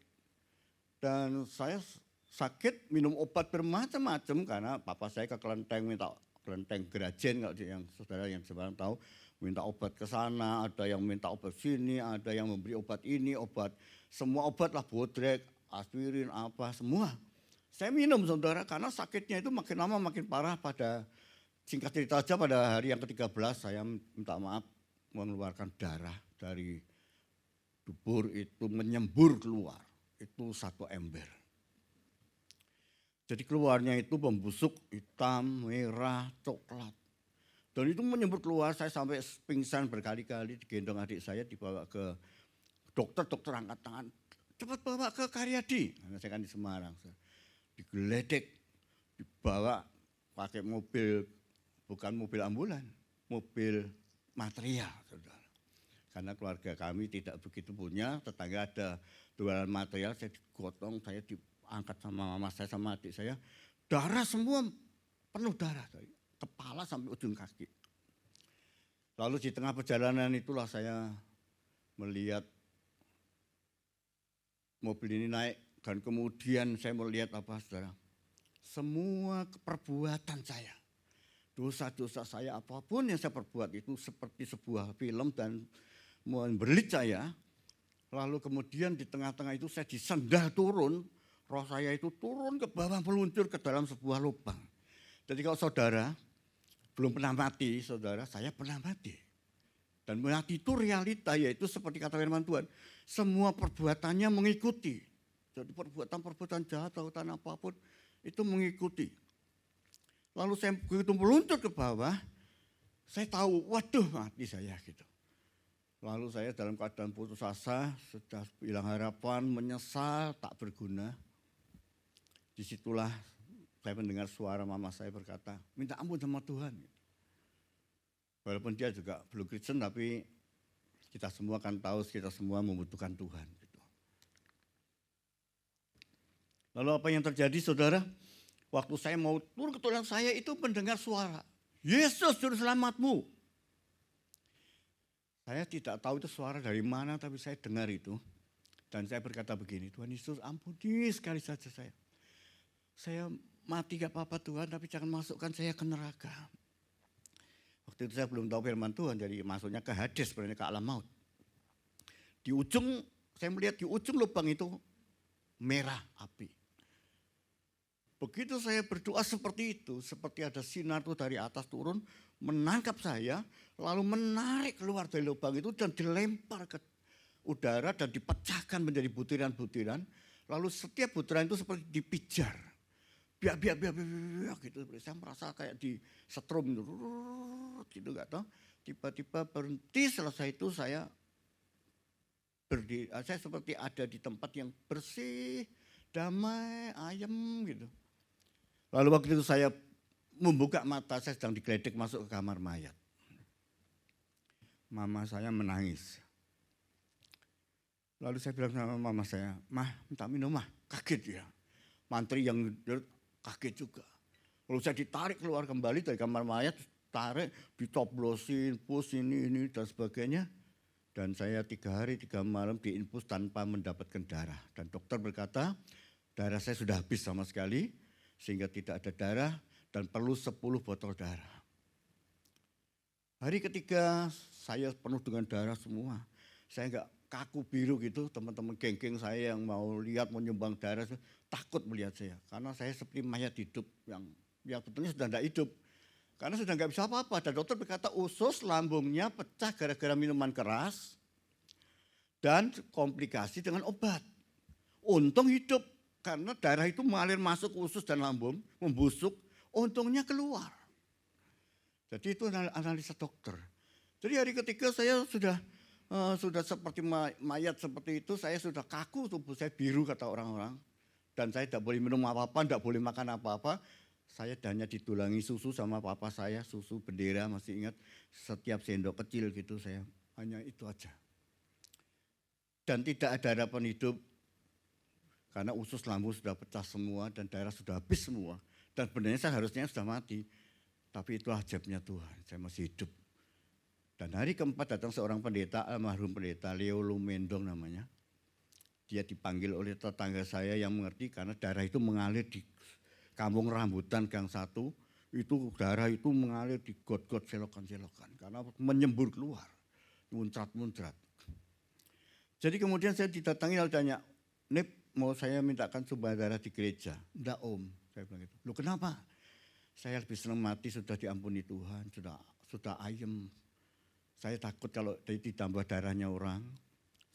dan saya sakit minum obat bermacam-macam karena papa saya ke kelenteng minta kelenteng Grajen kalau yang saudara yang sekarang tahu minta obat ke sana, ada yang minta obat sini, ada yang memberi obat ini, obat semua obat lah bodrek, aspirin apa semua. Saya minum saudara karena sakitnya itu makin lama makin parah. Pada singkat cerita aja pada hari yang ke-13 saya minta maaf mengeluarkan darah dari dubur itu menyembur keluar. Itu 1 ember. Jadi keluarnya itu membusuk hitam, merah, coklat. Dan itu menyembur keluar, saya sampai pingsan berkali-kali, digendong adik saya dibawa ke dokter angkat tangan. Cepat bawa ke Karyadi, karena saya kan di Semarang. Digeledek, dibawa pakai mobil, bukan mobil ambulan, mobil material. Saudara. Karena keluarga kami tidak begitu punya, tetangga ada jualan material, saya digotong, saya diangkat sama mama saya sama adik saya. Darah semua, penuh darah. Kepala sampai ujung kaki. Lalu di tengah perjalanan itulah saya melihat mobil ini naik dan kemudian saya melihat apa saudara? Semua perbuatan saya, dosa-dosa saya apapun yang saya perbuat itu seperti sebuah film dan membelit saya. Lalu kemudian di tengah-tengah itu saya disendal turun, roh saya itu turun ke bawah meluncur ke dalam sebuah lubang. Jadi kalau saudara belum pernah mati, saudara, saya pernah mati. Dan mati itu realita, yaitu seperti kata firman Tuhan, semua perbuatannya mengikuti. Jadi perbuatan-perbuatan jahat atau apapun itu mengikuti. Lalu saya begitu meluncur ke bawah, saya tahu, waduh mati saya gitu. Lalu saya dalam keadaan putus asa, sudah hilang harapan, menyesal, tak berguna. Disitulah saya mendengar suara mama saya berkata, minta ampun sama Tuhan. Walaupun dia juga belum Kristen, tapi kita semua kan tahu, kita semua membutuhkan Tuhan. Lalu apa yang terjadi saudara? Waktu saya mau turun ke tulang saya itu mendengar suara, Yesus juru selamatmu. Saya tidak tahu itu suara dari mana, tapi saya dengar itu. Dan saya berkata begini, Tuhan Yesus ampuni sekali saja saya. Saya mati gak apa-apa Tuhan, tapi jangan masukkan saya ke neraka. Waktu itu saya belum tahu firman Tuhan, jadi masuknya ke Hades, sebenarnya ke alam maut. Di ujung, saya melihat di ujung lubang itu merah api. Begitu saya berdoa seperti itu, seperti ada sinar tuh dari atas turun, menangkap saya, lalu menarik keluar dari lubang itu dan dilempar ke udara dan dipecahkan menjadi butiran-butiran. Lalu setiap butiran itu seperti dipijar. Biak gitu. Saya merasa kayak di setrum gitu gak tahu. Tiba-tiba berhenti, selesai itu saya berdiri. Saya seperti ada di tempat yang bersih, damai, ayem gitu. Lalu waktu itu saya membuka mata, saya sedang digeledek masuk ke kamar mayat. Mama saya menangis. Lalu saya bilang sama mama saya, Mah minta minum mah, kaget ya. Mantri yang kaget juga. Lalu saya ditarik keluar kembali dari kamar mayat, tarik, ditoblosin, pus ini dan sebagainya. Dan saya 3 hari 3 malam diinfus tanpa mendapatkan darah. Dan dokter berkata, darah saya sudah habis sama sekali, sehingga tidak ada darah dan perlu 10 botol darah. Hari ketiga saya penuh dengan darah semua. Saya enggak kaku biru gitu, teman-teman geng-geng saya yang mau lihat menyumbang darah takut melihat saya. Karena saya seperti mayat hidup yang betulnya sudah tidak hidup. Karena sudah enggak bisa apa-apa. Dan dokter berkata usus lambungnya pecah gara-gara minuman keras dan komplikasi dengan obat. Untung hidup karena darah itu mengalir masuk usus dan lambung, membusuk, untungnya keluar. Jadi itu analisa dokter. Jadi hari ketiga saya sudah seperti mayat seperti itu, saya sudah kaku, tubuh saya biru kata orang-orang. Dan saya tidak boleh minum apa-apa, tidak boleh makan apa-apa. Saya hanya ditulangi susu sama papa saya, susu bendera masih ingat. Setiap sendok kecil gitu saya, hanya itu aja. Dan tidak ada harapan hidup, karena usus lambung sudah pecah semua dan darah sudah habis semua. Dan sebenarnya saya harusnya sudah mati. Tapi itu ajaibnya Tuhan, saya masih hidup. Dan hari keempat datang seorang pendeta, almarhum pendeta Leo Lumendong namanya. Dia dipanggil oleh tetangga saya yang mengerti karena darah itu mengalir di kampung rambutan Gang 1. Itu darah itu mengalir di got-got selokan-selokan karena menyembur keluar, muncrat-muncrat. Jadi kemudian saya didatangi lalu tanya, Nip, mau saya mintakan sumbang darah di gereja. Enggak om, saya bilang gitu. Loh kenapa? Saya lebih senang mati sudah diampuni Tuhan, sudah ayem. Saya takut kalau ditambah darahnya orang,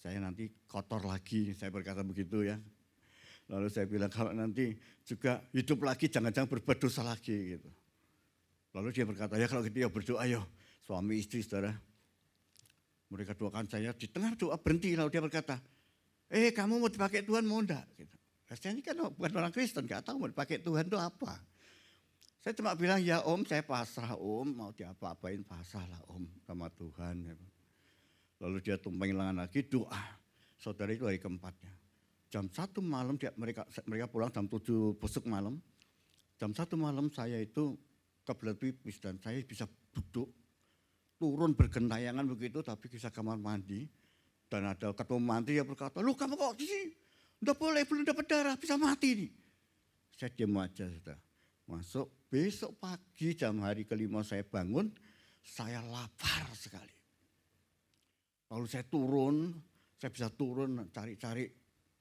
saya nanti kotor lagi, saya berkata begitu ya. Lalu saya bilang kalau nanti juga hidup lagi jangan-jangan berbuat dosa lagi gitu. Lalu dia berkata ya kalau gitu ya berdoa ya suami istri saudara. Mereka doakan saya di tengah doa berhenti lalu dia berkata, kamu mau dipakai Tuhan mau enggak? Gitu. Saya ini kan bukan orang Kristen, gak tahu mau dipakai Tuhan itu apa. Saya cuma bilang ya om saya pasrah om, mau diapa-apain pasrah lah om sama Tuhan. Lalu dia tumpang lengan lagi doa. Saudara itu hari keempatnya. Jam 1 malam mereka pulang jam 7 besok malam. Jam 1 malam saya itu kebelet pipis dan saya bisa duduk. Turun bergentayangan begitu tapi bisa kamar mandi. Dan ada ketua mantri yang berkata, lu kamu kok di sini? Enggak boleh, belum dapat darah, bisa mati nih. Saya diam aja sudah. Masuk, besok pagi jam hari kelima saya bangun, saya lapar sekali. Lalu saya bisa turun cari-cari.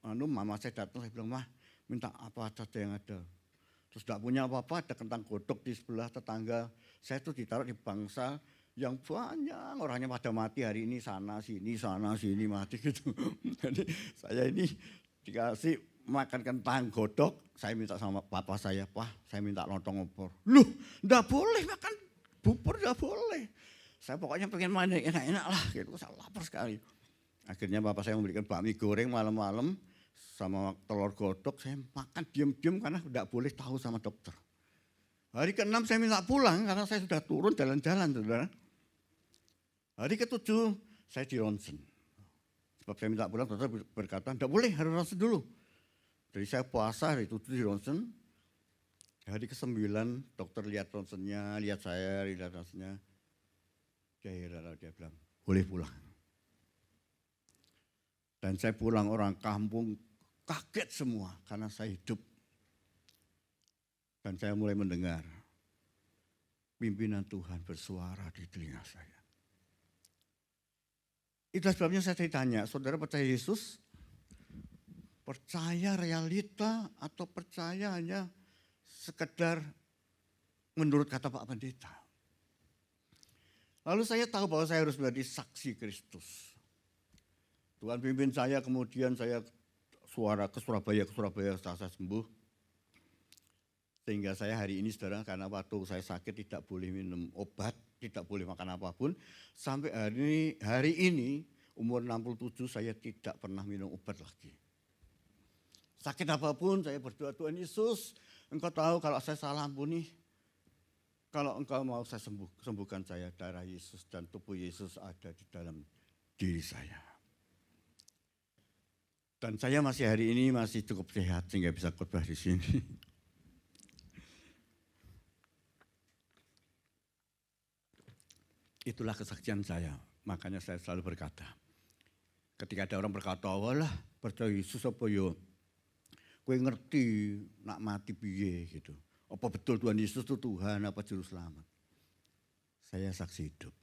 Mama saya datang, saya bilang, mah minta apa saja yang ada. Terus tidak punya apa-apa, ada kentang godok di sebelah tetangga. Saya tuh ditaruh di bangsa yang banyak orangnya pada mati hari ini sana sini mati gitu. Jadi saya ini dikasih makan kentang godok, saya minta sama papa saya, Pak saya minta lontong opor. Loh enggak boleh makan bubur, enggak boleh. Saya pokoknya pengen main enak-enak lah gitu, saya lapar sekali. Akhirnya bapak saya memberikan bakmi goreng malam-malam sama telur godok, saya makan diam-diam karena enggak boleh tahu sama dokter. Hari ke-6 saya minta pulang karena saya sudah turun jalan-jalan saudara. Hari ke-7 saya di ronsen. Sebab saya minta pulang, dokter berkata, enggak boleh harus ronsen dulu. Jadi saya puasa hari 7 di ronsen. Hari ke-9 dokter lihat ronsennya, lihat ronsennya. Dia bilang, boleh pulang. Dan saya pulang orang kampung kaget semua karena saya hidup. Dan saya mulai mendengar pimpinan Tuhan bersuara di telinga saya. Itulah sebabnya saya tanya, saudara percaya Yesus? Percaya realita atau percaya hanya sekedar menurut kata Pak Pendeta? Lalu saya tahu bahwa saya harus menjadi saksi Kristus. Tuhan pimpin saya, kemudian saya suara ke Surabaya saya sembuh. Sehingga saya hari ini saudara, karena waktu saya sakit tidak boleh minum obat, tidak boleh makan apapun. Sampai hari ini umur 67 saya tidak pernah minum obat lagi. Sakit apapun saya berdoa, Tuhan Yesus engkau tahu kalau saya salah ampuni. Kalau engkau mau saya sembuhkan saya, darah Yesus dan tubuh Yesus ada di dalam diri saya. Dan saya masih hari ini masih cukup sehat sehingga bisa khotbah di sini. Itulah kesaksian saya, makanya saya selalu berkata. Ketika ada orang berkata, walah percaya Yesus apa yo, kowe ngerti nak mati piye gitu. Apa betul Tuhan Yesus itu Tuhan apa juru selamat? Saya saksi hidup.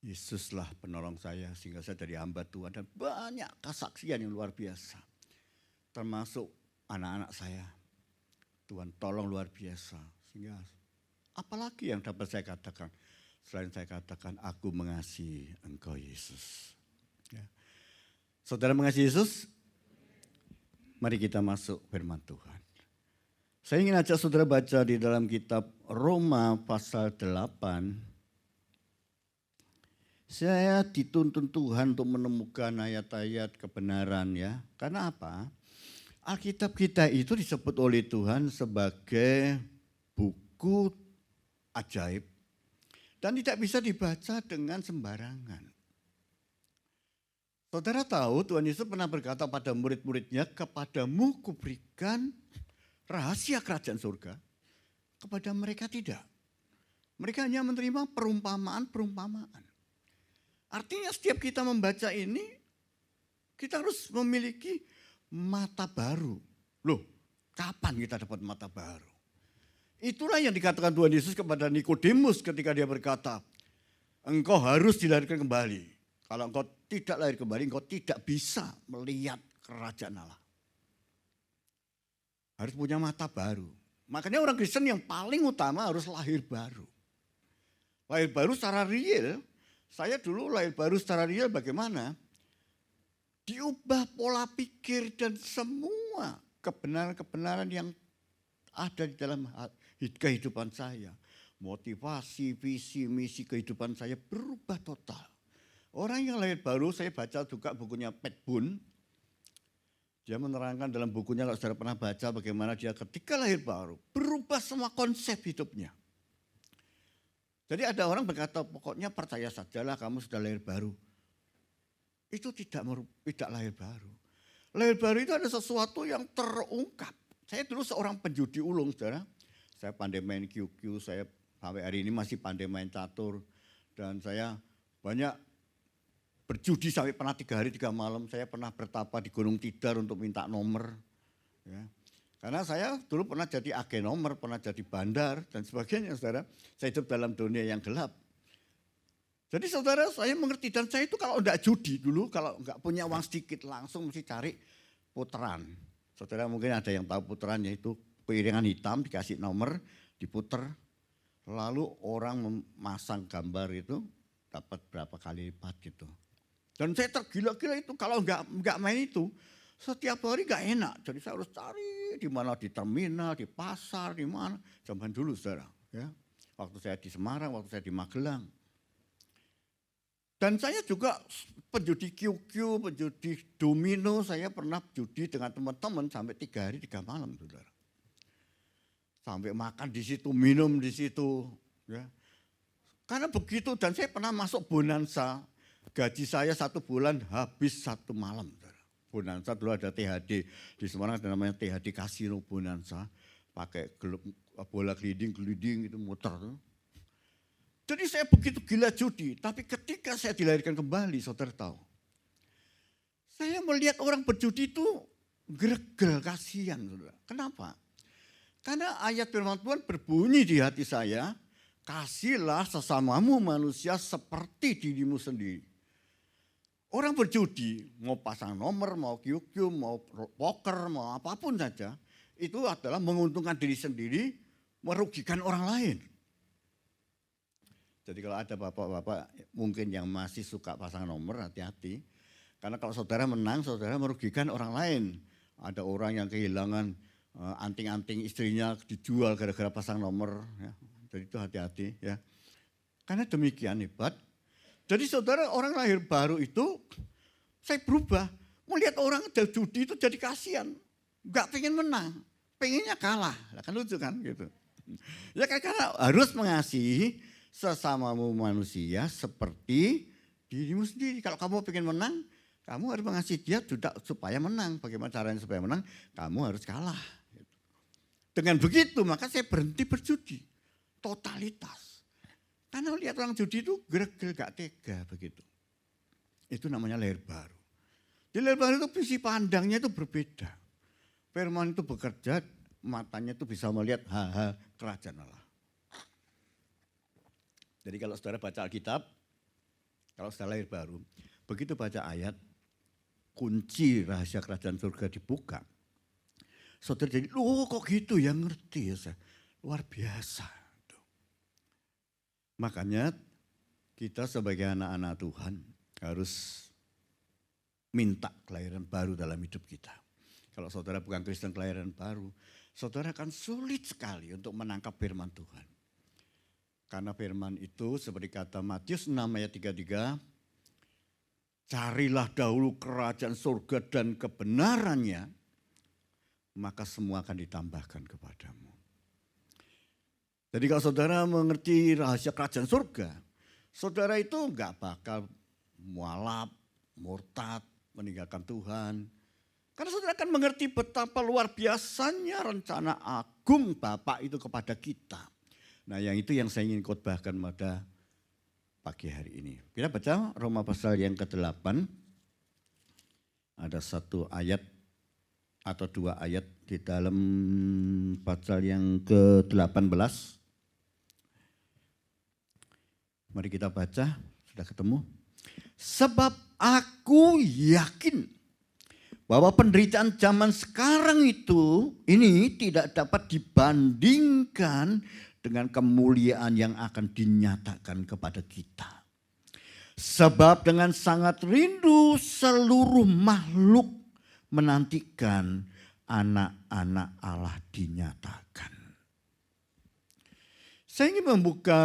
Yesuslah penolong saya sehingga saya dari hamba Tuhan dan banyak kesaksian yang luar biasa. Termasuk anak-anak saya. Tuhan tolong luar biasa sehingga apalagi yang dapat saya katakan? Selain saya katakan, aku mengasihi engkau Yesus. Ya. Saudara mengasihi Yesus? Mari kita masuk firman Tuhan. Saya ingin ajak saudara baca di dalam kitab Roma pasal 8. Saya dituntun Tuhan untuk menemukan ayat-ayat kebenaran ya. Karena apa? Alkitab kita itu disebut oleh Tuhan sebagai buku ajaib dan tidak bisa dibaca dengan sembarangan. Saudara tahu Tuhan Yesus pernah berkata pada murid-muridnya, kepadamu kuberikan rahasia kerajaan surga, kepada mereka tidak. Mereka hanya menerima perumpamaan-perumpamaan. Artinya setiap kita membaca ini, kita harus memiliki mata baru. Loh, kapan kita dapat mata baru? Itulah yang dikatakan Tuhan Yesus kepada Nikodemus ketika dia berkata, engkau harus dilahirkan kembali. Kalau engkau tidak lahir kembali, engkau tidak bisa melihat kerajaan Allah. Harus punya mata baru. Makanya orang Kristen yang paling utama harus lahir baru. Lahir baru secara real, saya dulu lahir baru secara real bagaimana? Diubah pola pikir dan semua kebenaran-kebenaran yang ada di dalam kehidupan saya. Motivasi, visi, misi kehidupan saya berubah total. Orang yang lahir baru, saya baca juga bukunya Pat Boone. Dia menerangkan dalam bukunya, kalau saudara pernah baca bagaimana dia ketika lahir baru, berubah semua konsep hidupnya. Jadi ada orang berkata, pokoknya percaya sajalah kamu sudah lahir baru. Itu tidak lahir baru. Lahir baru itu ada sesuatu yang terungkap. Saya dulu seorang penjudi ulung, saudara. Saya pandai main QQ, saya sampai hari ini masih pandai main catur. Dan saya banyak berjudi sampai pernah 3 hari 3 malam. Saya pernah bertapa di Gunung Tidar untuk minta nomor. Ya. Karena saya dulu pernah jadi agen nomor, pernah jadi bandar dan sebagainya, saudara. Saya hidup dalam dunia yang gelap. Jadi saudara, saya mengerti dan saya itu kalau enggak judi dulu, kalau enggak punya uang sedikit langsung mesti cari puteran. Saudara mungkin ada yang tahu puteran, yaitu piringan hitam dikasih nomor, diputer. Lalu orang memasang gambar itu dapat berapa kali lipat gitu. Dan saya tergila-gila itu kalau enggak main itu setiap hari enggak enak. Jadi saya harus cari di mana, di terminal, di pasar, di mana. Zaman dulu saudara, ya. Waktu saya di Semarang, waktu saya di Magelang. Dan saya juga penjudi QQ, penjudi domino, saya pernah judi dengan teman-teman sampai 3 hari 3 malam, saudara. Sampai makan di situ, minum di situ, ya. Karena begitu, dan saya pernah masuk bonanza, gaji saya 1 bulan habis 1 malam, saudara. Bonanza dulu ada THD, di Semarang ada namanya THD Kasino Bonanza, pakai bola gelinding itu muter. Jadi saya begitu gila judi, tapi ketika saya dilahirkan kembali, saudara tahu. Saya melihat orang berjudi itu gregel, kasihan, saudara. Kenapa? Karena ayat firman Tuhan berbunyi di hati saya, kasihlah sesamamu manusia seperti dirimu sendiri. Orang berjudi, mau pasang nomor, mau QQ, mau poker, mau apapun saja, itu adalah menguntungkan diri sendiri, merugikan orang lain. Jadi kalau ada bapak-bapak mungkin yang masih suka pasang nomor, hati-hati. Karena kalau saudara menang, saudara merugikan orang lain. Ada orang yang kehilangan anting-anting istrinya dijual gara-gara pasang nomor. Ya. Jadi itu hati-hati ya. Karena demikian hebat. Jadi saudara, orang lahir baru itu, saya berubah. Melihat orang judi itu jadi kasihan. Enggak pengen menang, pengennya kalah. Kan lucu kan gitu. Ya karena harus mengasihi sesamamu manusia seperti dirimu sendiri. Kalau kamu pengen menang, kamu harus mengasihi dia juga supaya menang. Bagaimana caranya supaya menang? Kamu harus kalah. Dengan begitu maka saya berhenti berjudi. Totalitas. Karena lihat orang judi itu gregel gak tega begitu. Itu namanya lahir baru. Di lahir baru itu visi pandangnya itu berbeda. Firman itu bekerja, matanya itu bisa melihat hal-hal kerajaan Allah. Jadi kalau saudara baca Alkitab, kalau saudara lahir baru, begitu baca ayat, kunci rahasia kerajaan surga dibuka. Saudara jadi, loh kok gitu ya, ngerti ya saya. Luar biasa. Makanya kita sebagai anak-anak Tuhan harus minta kelahiran baru dalam hidup kita. Kalau saudara bukan Kristen kelahiran baru, saudara akan sulit sekali untuk menangkap firman Tuhan. Karena firman itu seperti kata Matius 6 ayat 33, carilah dahulu kerajaan surga dan kebenarannya, maka semua akan ditambahkan kepadamu. Jadi kalau saudara mengerti rahasia kerajaan surga, saudara itu enggak bakal mualaf, murtad, meninggalkan Tuhan. Karena saudara akan mengerti betapa luar biasanya rencana agung Bapa itu kepada kita. Nah yang itu yang saya ingin khotbahkan pada pagi hari ini. Kita baca Roma pasal yang ke-8. Ada 1 ayat atau 2 ayat di dalam pasal yang ke-18. Mari kita baca, sudah ketemu. Sebab aku yakin bahwa penderitaan zaman sekarang ini tidak dapat dibandingkan dengan kemuliaan yang akan dinyatakan kepada kita. Sebab dengan sangat rindu seluruh makhluk menantikan anak-anak Allah dinyatakan. Saya ingin membuka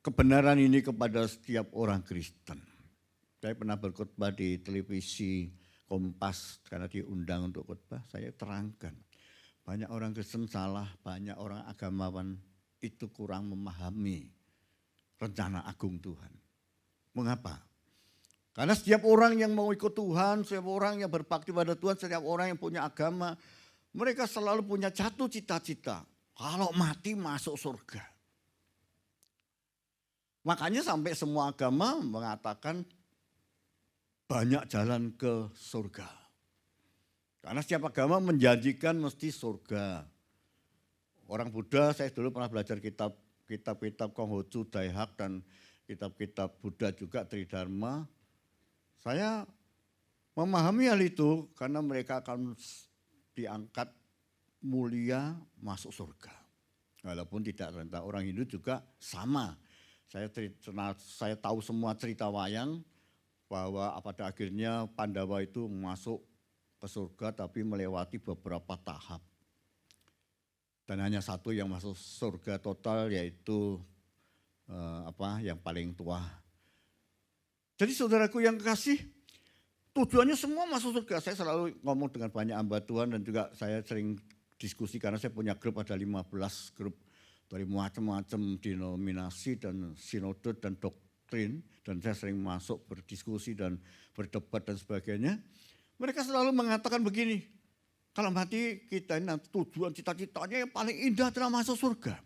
kebenaran ini kepada setiap orang Kristen. Saya pernah berkhotbah di televisi Kompas karena diundang untuk khotbah, saya terangkan. Banyak orang Kristen salah, banyak orang agamawan itu kurang memahami rencana agung Tuhan. Mengapa? Karena setiap orang yang mau ikut Tuhan, setiap orang yang berbakti pada Tuhan, setiap orang yang punya agama, mereka selalu punya satu cita-cita. Kalau mati masuk surga. Makanya sampai semua agama mengatakan banyak jalan ke surga. Karena setiap agama menjanjikan mesti surga. Orang Buddha, saya dulu pernah belajar kitab-kitab Konghucu, Daihak dan kitab-kitab Buddha juga, Tridharma. Saya memahami hal itu karena mereka akan diangkat mulia masuk surga. Walaupun tidak rendah, orang Hindu juga sama. Saya tahu semua cerita wayang bahwa pada akhirnya Pandawa itu masuk ke surga tapi melewati beberapa tahap. Dan hanya satu yang masuk surga total yaitu yang paling tua. Jadi saudaraku yang kekasih, tujuannya semua masuk surga. Saya selalu ngomong dengan banyak hamba Tuhan dan juga saya sering diskusi karena saya punya grup, ada 15 grup dari macam-macam denominasi dan sinode dan doktrin. Dan saya sering masuk berdiskusi dan berdebat dan sebagainya. Mereka selalu mengatakan begini, kalau mati kita ini tujuan cita-citanya yang paling indah adalah masuk surga.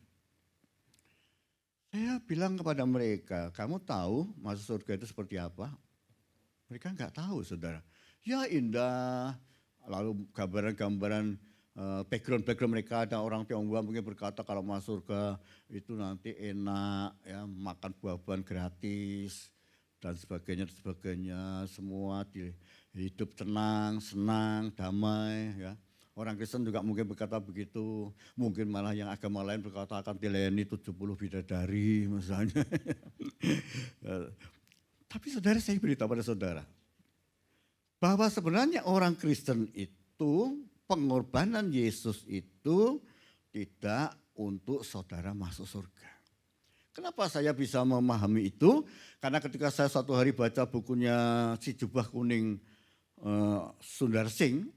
Saya bilang kepada mereka, kamu tahu masuk surga itu seperti apa? Mereka enggak tahu, saudara. Ya indah, lalu gambaran-gambaran background mereka, ada orang Tionghoa mungkin berkata kalau masuk surga itu nanti enak, ya makan buah-buahan gratis dan sebagainya, semua hidup tenang, senang, damai, ya. Orang Kristen juga mungkin berkata begitu, mungkin malah yang agama lain berkata akan dilayani 70 bidadari misalnya. Tapi saudara, saya beritahu pada saudara, bahwa sebenarnya orang Kristen itu, pengorbanan Yesus itu tidak untuk saudara masuk surga. Kenapa saya bisa memahami itu? Karena ketika saya suatu hari baca bukunya Si Jubah Kuning Sundar Singh,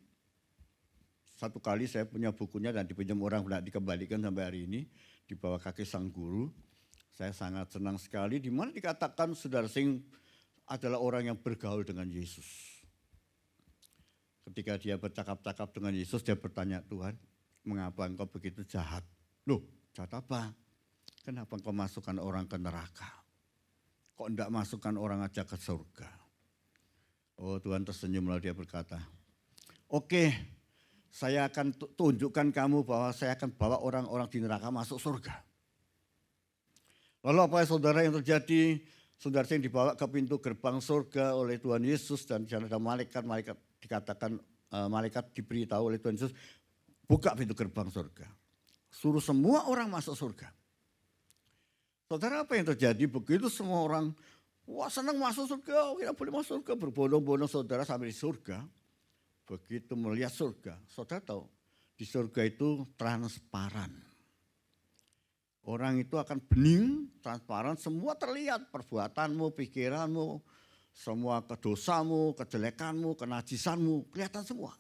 satu kali saya punya bukunya dan dipinjam orang, tidak dikembalikan sampai hari ini, di bawah kaki sang guru. Saya sangat senang sekali, di mana dikatakan Sundar Singh adalah orang yang bergaul dengan Yesus. Ketika dia bercakap-cakap dengan Yesus, dia bertanya, Tuhan, mengapa engkau begitu jahat? Loh, jahat apa? Kenapa engkau masukkan orang ke neraka? Kok enggak masukkan orang aja ke surga? Oh, Tuhan tersenyum lalu dia berkata, oke, saya akan tunjukkan kamu bahwa saya akan bawa orang-orang di neraka masuk surga. Lalu apa ya saudara yang terjadi? Saudara yang dibawa ke pintu gerbang surga oleh Tuhan Yesus dan di sana ada malaikat dikatakan malaikat diberitahu oleh Tuhan Yesus, buka pintu gerbang surga. Suruh semua orang masuk surga. Saudara, apa yang terjadi? Begitu semua orang, wah senang masuk surga, kita boleh masuk surga, berbondong-bondong saudara sampai di surga. Begitu melihat surga, saudara tahu di surga itu transparan. Orang itu akan bening, transparan, semua terlihat perbuatanmu, pikiranmu, semua kedosamu, kejelekanmu, kenajisanmu, kelihatan semua.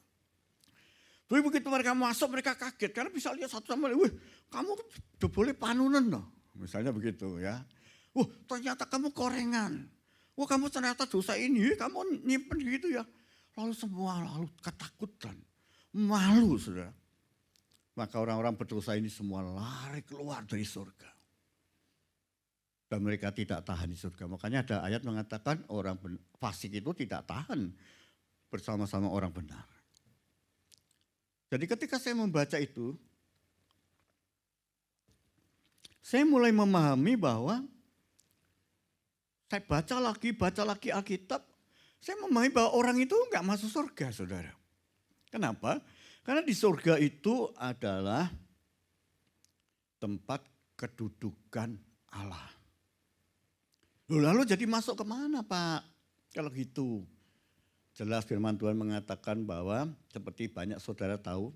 Tapi begitu mereka masuk, mereka kaget karena bisa lihat satu sama lain, wih kamu udah boleh panunan loh, misalnya begitu ya. Ternyata kamu korengan, kamu ternyata dosa ini, kamu nyimpen gitu ya. Lalu semua ketakutan, malu saudara. Maka orang-orang berdosa ini semua lari keluar dari surga. Dan mereka tidak tahan di surga. Makanya ada ayat mengatakan orang fasik itu tidak tahan bersama-sama orang benar. Jadi ketika saya membaca itu, saya mulai memahami bahwa Saya baca lagi Alkitab, saya memahami bahwa orang itu enggak masuk surga, saudara. Kenapa? Karena di surga itu adalah tempat kedudukan Allah. Lalu jadi masuk kemana Pak? Kalau gitu, jelas firman Tuhan mengatakan bahwa seperti banyak saudara tahu,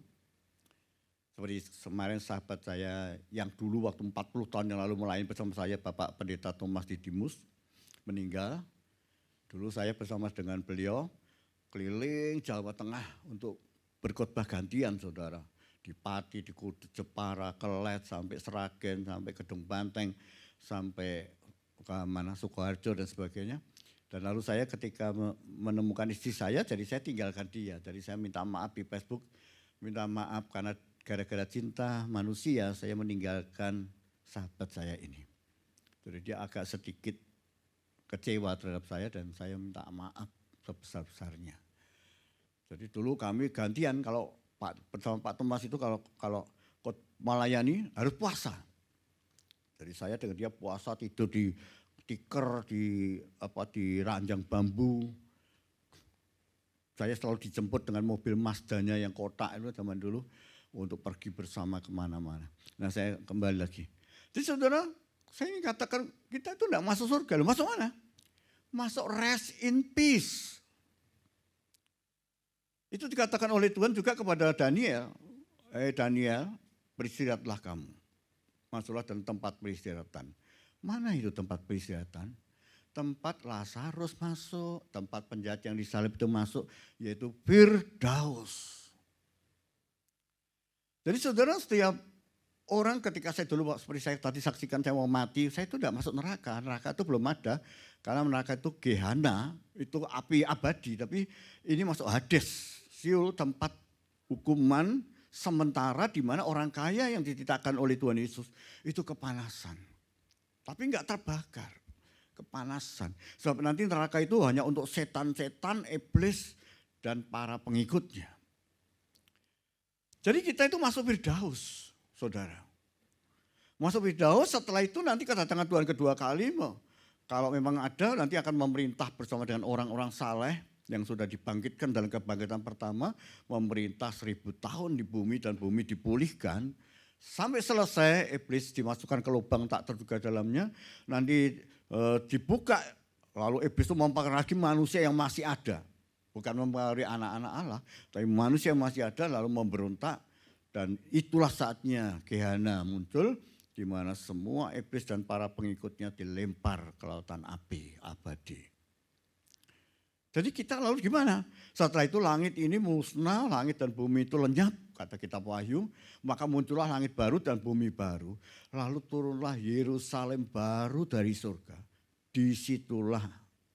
seperti kemarin sahabat saya yang dulu waktu 40 tahun yang lalu melayani bersama saya, Bapak Pendeta Thomas Didimus, meninggal. Dulu saya bersama dengan beliau keliling Jawa Tengah untuk berkhotbah gantian saudara. Di Pati, di Kudus, Jepara, Kelet, sampai Seragen, sampai Gedung Banteng, sampai ke mana Sukoharjo dan sebagainya. Dan lalu saya ketika menemukan istri saya, jadi saya tinggalkan dia. Jadi saya minta maaf di Facebook, minta maaf karena gara-gara cinta manusia saya meninggalkan sahabat saya ini. Jadi dia agak sedikit kecewa terhadap saya dan saya minta maaf sebesar-besarnya. Jadi dulu kami gantian kalau bersama Pak Thomas itu kalau melayani harus puasa. Jadi saya dengan dia puasa, tidur di tikar, di ranjang bambu. Saya selalu dijemput dengan mobil Mazdanya yang kotak itu zaman dulu untuk pergi bersama kemana-mana. Nah saya kembali lagi. Jadi saudara, saya ingin katakan kita itu tidak masuk surga. Masuk mana? Masuk rest in peace. Itu dikatakan oleh Tuhan juga kepada Daniel. Daniel, beristirahatlah kamu. Masuklah dalam tempat peristirahatan. Mana itu tempat peristirahatan? Tempat Lazarus masuk, tempat penjahat yang disalib itu masuk, yaitu Firdaus. Jadi saudara, setiap orang ketika saya dulu, seperti saya tadi saksikan saya mau mati, saya itu tidak masuk neraka. Neraka itu belum ada, karena neraka itu Gehenna, itu api abadi. Tapi ini masuk Hades, Siul, tempat hukuman sementara di mana orang kaya yang dititahkan oleh Tuhan Yesus itu kepanasan. Tapi enggak terbakar, kepanasan. Sebab nanti neraka itu hanya untuk setan-setan, iblis, dan para pengikutnya. Jadi kita itu masuk Firdaus, saudara. Masuk Firdaus, setelah itu nanti kedatangan Tuhan kedua kali, kalau memang ada nanti akan memerintah bersama dengan orang-orang saleh yang sudah dibangkitkan dalam kebangkitan pertama, memerintah 1000 tahun di bumi dan bumi dipulihkan. Sampai selesai iblis dimasukkan ke lubang tak terduga dalamnya, nanti dibuka, lalu iblis itu mempengaruhi manusia yang masih ada. Bukan mempengaruhi anak-anak Allah, tapi manusia yang masih ada lalu memberontak. Dan itulah saatnya Gehenna muncul, di mana semua iblis dan para pengikutnya dilempar ke lautan api abadi. Jadi kita lalu gimana? Setelah itu langit ini musnah, langit dan bumi itu lenyap, kata kitab Wahyu. Maka muncullah langit baru dan bumi baru. Lalu turunlah Yerusalem baru dari surga. Disitulah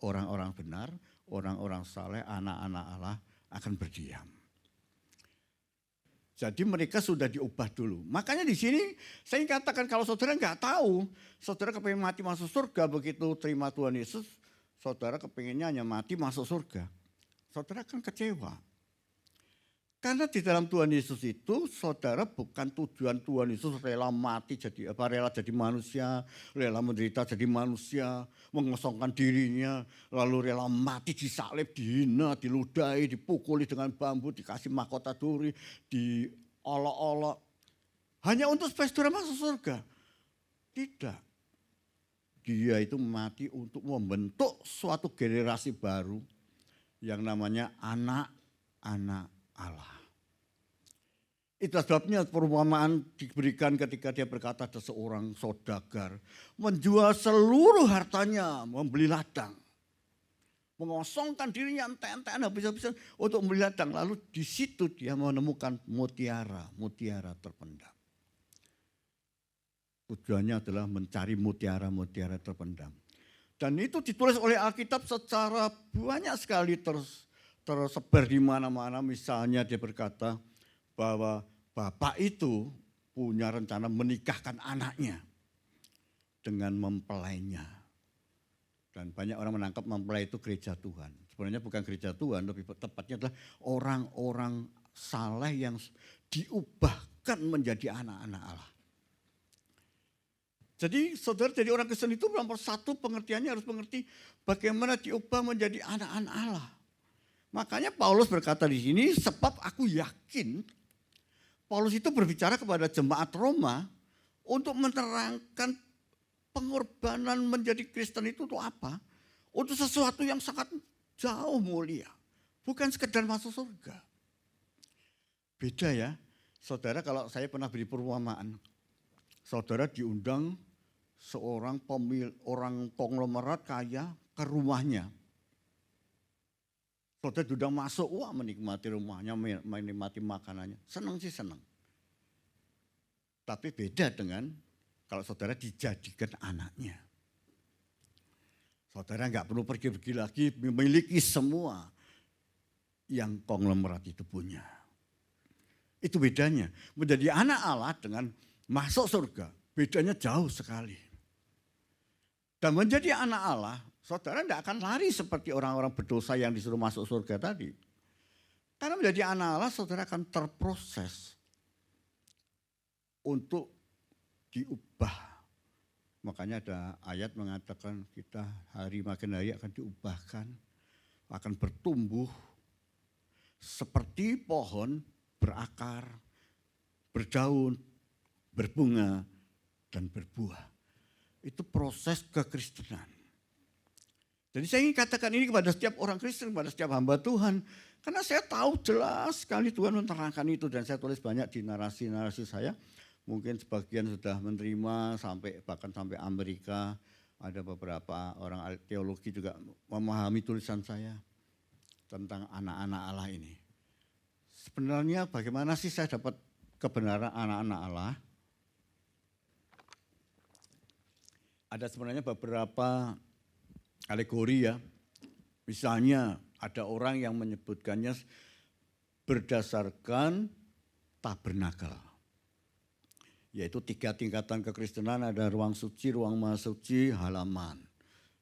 orang-orang benar, orang-orang saleh, anak-anak Allah akan berdiam. Jadi mereka sudah diubah dulu. Makanya di sini saya katakan kalau saudara nggak tahu, saudara kepengen mati masuk surga begitu terima Tuhan Yesus, saudara kepengennya hanya mati masuk surga. Saudara akan kecewa. Karena di dalam Tuhan Yesus itu saudara bukan tujuan Tuhan Yesus rela mati rela jadi manusia, rela menderita jadi manusia, mengosongkan dirinya, lalu rela mati disalib, dihina, diludahi, dipukuli dengan bambu, dikasih mahkota duri, diolok-olok. Hanya untuk supaya saudara masuk surga. Tidak. Dia itu mati untuk membentuk suatu generasi baru yang namanya anak-anak Allah. Itu sebabnya perumpamaan diberikan ketika dia berkata ada seorang saudagar menjual seluruh hartanya membeli ladang. Mengosongkan dirinya enten-enten habis-habisan untuk membeli ladang. Lalu di situ dia menemukan mutiara terpendam. Tujuannya adalah mencari mutiara terpendam. Dan itu ditulis oleh Alkitab secara banyak sekali tersebar di mana-mana. Misalnya dia berkata bahwa bapak itu punya rencana menikahkan anaknya dengan mempelainya. Dan banyak orang menangkap mempelai itu gereja Tuhan. Sebenarnya bukan gereja Tuhan, lebih tepatnya adalah orang-orang saleh yang diubahkan menjadi anak-anak Allah. Jadi saudara jadi orang Kristen itu nomor satu pengertiannya harus mengerti bagaimana diubah menjadi anak-anak Allah. Makanya Paulus berkata di sini, sebab aku yakin, Paulus itu berbicara kepada jemaat Roma untuk menerangkan pengorbanan menjadi Kristen itu untuk apa? Untuk sesuatu yang sangat jauh mulia. Bukan sekedar masuk surga. Beda ya, saudara kalau saya pernah beri perumpamaan. Saudara diundang seorang orang konglomerat kaya ke rumahnya. Saudara diundang masuk, wah menikmati rumahnya, menikmati makanannya. Senang sih senang. Tapi beda dengan kalau saudara dijadikan anaknya. Saudara nggak perlu pergi-pergi lagi memiliki semua yang konglomerat itu punya. Itu bedanya. Menjadi anak Allah dengan masuk surga, bedanya jauh sekali. Dan menjadi anak Allah, saudara tidak akan lari seperti orang-orang berdosa yang disuruh masuk surga tadi. Karena menjadi anak Allah, saudara akan terproses untuk diubah. Makanya ada ayat mengatakan kita hari makin hari akan diubahkan, akan bertumbuh seperti pohon berakar, berdaun, berbunga, dan berbuah. Itu proses kekristenan. Jadi saya ingin katakan ini kepada setiap orang Kristen, kepada setiap hamba Tuhan. Karena saya tahu jelas sekali Tuhan menerangkan itu dan saya tulis banyak di narasi-narasi saya. Mungkin sebagian sudah menerima bahkan sampai Amerika. Ada beberapa orang teologi juga memahami tulisan saya tentang anak-anak Allah ini. Sebenarnya bagaimana sih saya dapat kebenaran anak-anak Allah? Ada sebenarnya beberapa alegori ya. Misalnya ada orang yang menyebutkannya berdasarkan tabernakel. Yaitu 3 tingkatan kekristenan, ada ruang suci, ruang maha suci, halaman.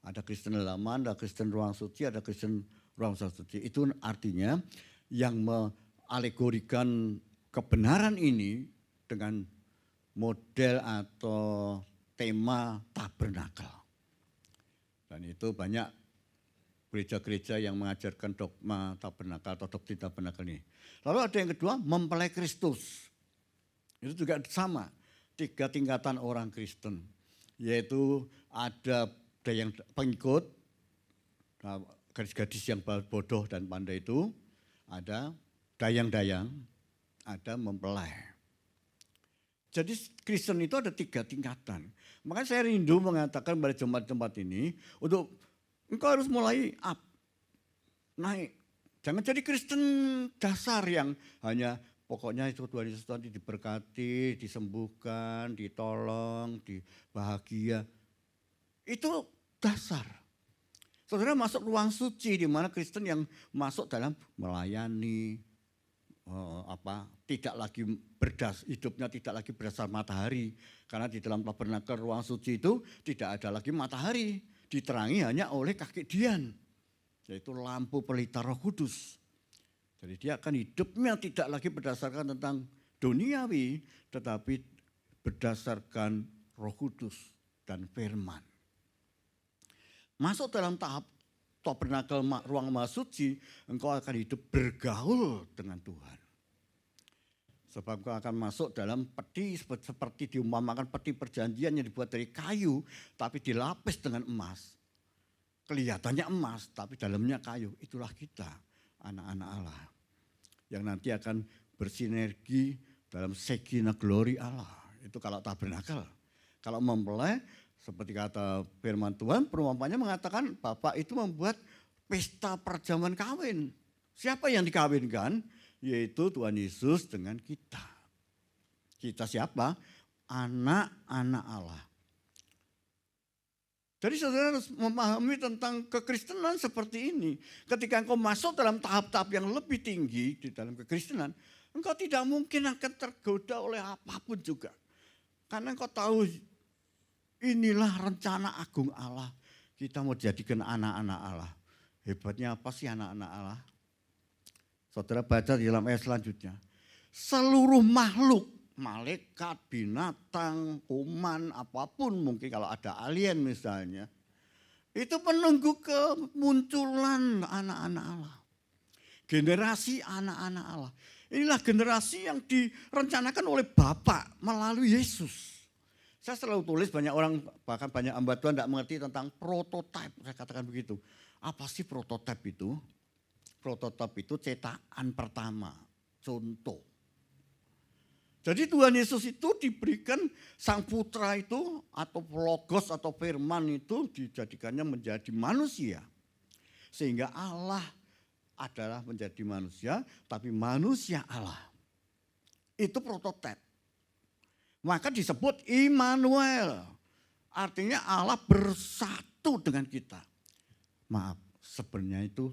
Ada Kristen halaman, ada Kristen ruang suci, ada Kristen ruang maha suci. Itu artinya yang mengalegorikan kebenaran ini dengan model atau tema tabernakel. Dan itu banyak gereja-gereja yang mengajarkan dogma tabernakel atau doktrin tabernakel ini. Lalu ada yang kedua, mempelai Kristus. Itu juga sama, 3 tingkatan orang Kristen. Yaitu ada yang pengikut, gadis-gadis yang bodoh dan pandai itu, ada dayang-dayang, ada mempelai. Jadi Kristen itu ada 3 tingkatan. Makanya saya rindu mengatakan pada jemaat-jemaat ini, untuk engkau harus mulai naik. Jangan jadi Kristen dasar yang hanya pokoknya itu Tuhan Yesus nanti diberkati, disembuhkan, ditolong, bahagia. Itu dasar. Saudara masuk ruang suci di mana Kristen yang masuk dalam melayani, tidak lagi hidupnya tidak lagi berdasar matahari, karena di dalam tabernakel ruang suci itu tidak ada lagi matahari, diterangi hanya oleh kaki dian, yaitu lampu pelita Roh Kudus. Jadi dia akan hidupnya tidak lagi berdasarkan tentang duniawi, tetapi berdasarkan Roh Kudus dan firman. Masuk dalam tahap tabernakel ruang maha suci, engkau akan hidup bergaul dengan Tuhan. Sebab engkau akan masuk dalam peti seperti diumpamakan peti perjanjian yang dibuat dari kayu, tapi dilapis dengan emas. Kelihatannya emas, tapi dalamnya kayu. Itulah kita, anak-anak Allah. Yang nanti akan bersinergi dalam sekina glory Allah. Itu kalau tabernakel. Kalau mempelai, seperti kata firman Tuhan, perumpamannya mengatakan Bapak itu membuat pesta perjamuan kawin. Siapa yang dikawinkan? Yaitu Tuhan Yesus dengan kita. Kita siapa? Anak-anak Allah. Jadi saudara harus memahami tentang kekristenan seperti ini. Ketika engkau masuk dalam tahap-tahap yang lebih tinggi di dalam kekristenan, engkau tidak mungkin akan tergoda oleh apapun juga. Karena engkau tahu inilah rencana agung Allah. Kita mau jadikan anak-anak Allah. Hebatnya apa sih anak-anak Allah? Saudara baca di dalam ayat selanjutnya. Seluruh makhluk malaikat, binatang, kuman, apapun mungkin kalau ada alien misalnya. Itu menunggu kemunculan anak-anak Allah. Generasi anak-anak Allah. Inilah generasi yang direncanakan oleh Bapa melalui Yesus. Saya selalu tulis, banyak orang, bahkan banyak hamba Tuhan tidak mengerti tentang prototipe. Saya katakan begitu. Apa sih prototipe itu? Prototipe itu cetakan pertama, contoh. Jadi Tuhan Yesus itu diberikan sang putra itu atau logos atau firman itu dijadikannya menjadi manusia. Sehingga Allah adalah menjadi manusia, tapi manusia Allah. Itu prototipe. Maka disebut Immanuel. Artinya Allah bersatu dengan kita. Maaf, sebenarnya itu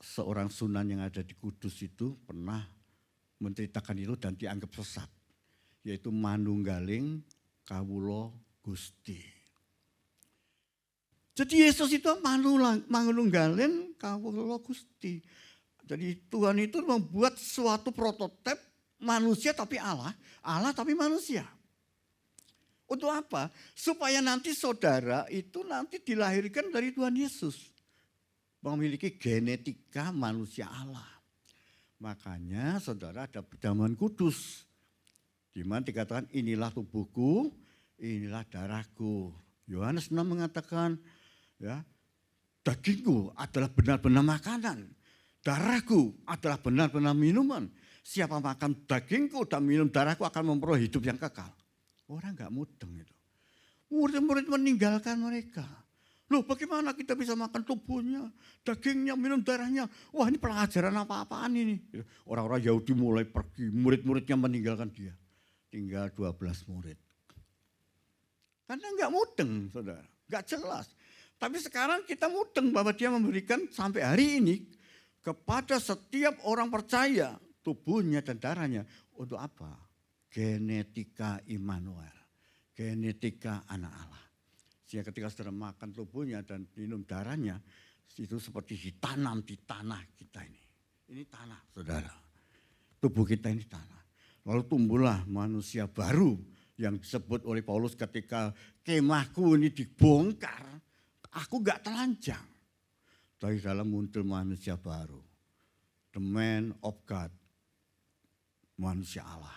seorang sunan yang ada di Kudus itu pernah menceritakan itu dan dianggap sesat. Yaitu manunggaling kawula Gusti. Jadi Yesus itu manunggaling kawula Gusti. Jadi Tuhan itu membuat suatu prototipe manusia tapi Allah, Allah tapi manusia. Untuk apa? Supaya nanti saudara itu nanti dilahirkan dari Tuhan Yesus. Memiliki genetika manusia Allah. Makanya saudara ada perjamuan kudus. Di mana dikatakan inilah tubuhku, inilah darahku. Yohanes 6 mengatakan ya, dagingku adalah benar-benar makanan. Darahku adalah benar-benar minuman. Siapa makan dagingku dan minum darahku akan memperoleh hidup yang kekal. Orang enggak mudeng itu. Murid-murid meninggalkan mereka. Loh bagaimana kita bisa makan tubuhnya, dagingnya, minum darahnya. Wah ini pelajaran apa-apaan ini. Orang-orang Yahudi mulai pergi, murid-muridnya meninggalkan dia. Tinggal 12 murid. Karena enggak mudeng saudara, enggak jelas. Tapi sekarang kita mudeng bahwa dia memberikan sampai hari ini kepada setiap orang percaya tubuhnya dan darahnya. Untuk apa? Genetika Immanuel. Genetika anak Allah. Sehingga ketika saudara makan tubuhnya dan minum darahnya, itu seperti ditanam di tanah kita ini. Ini tanah saudara. Tubuh kita ini tanah. Lalu tumbuhlah manusia baru yang disebut oleh Paulus ketika kemahku ini dibongkar. Aku gak telanjang. Dari dalam muncul manusia baru. The man of God. Manusia Allah.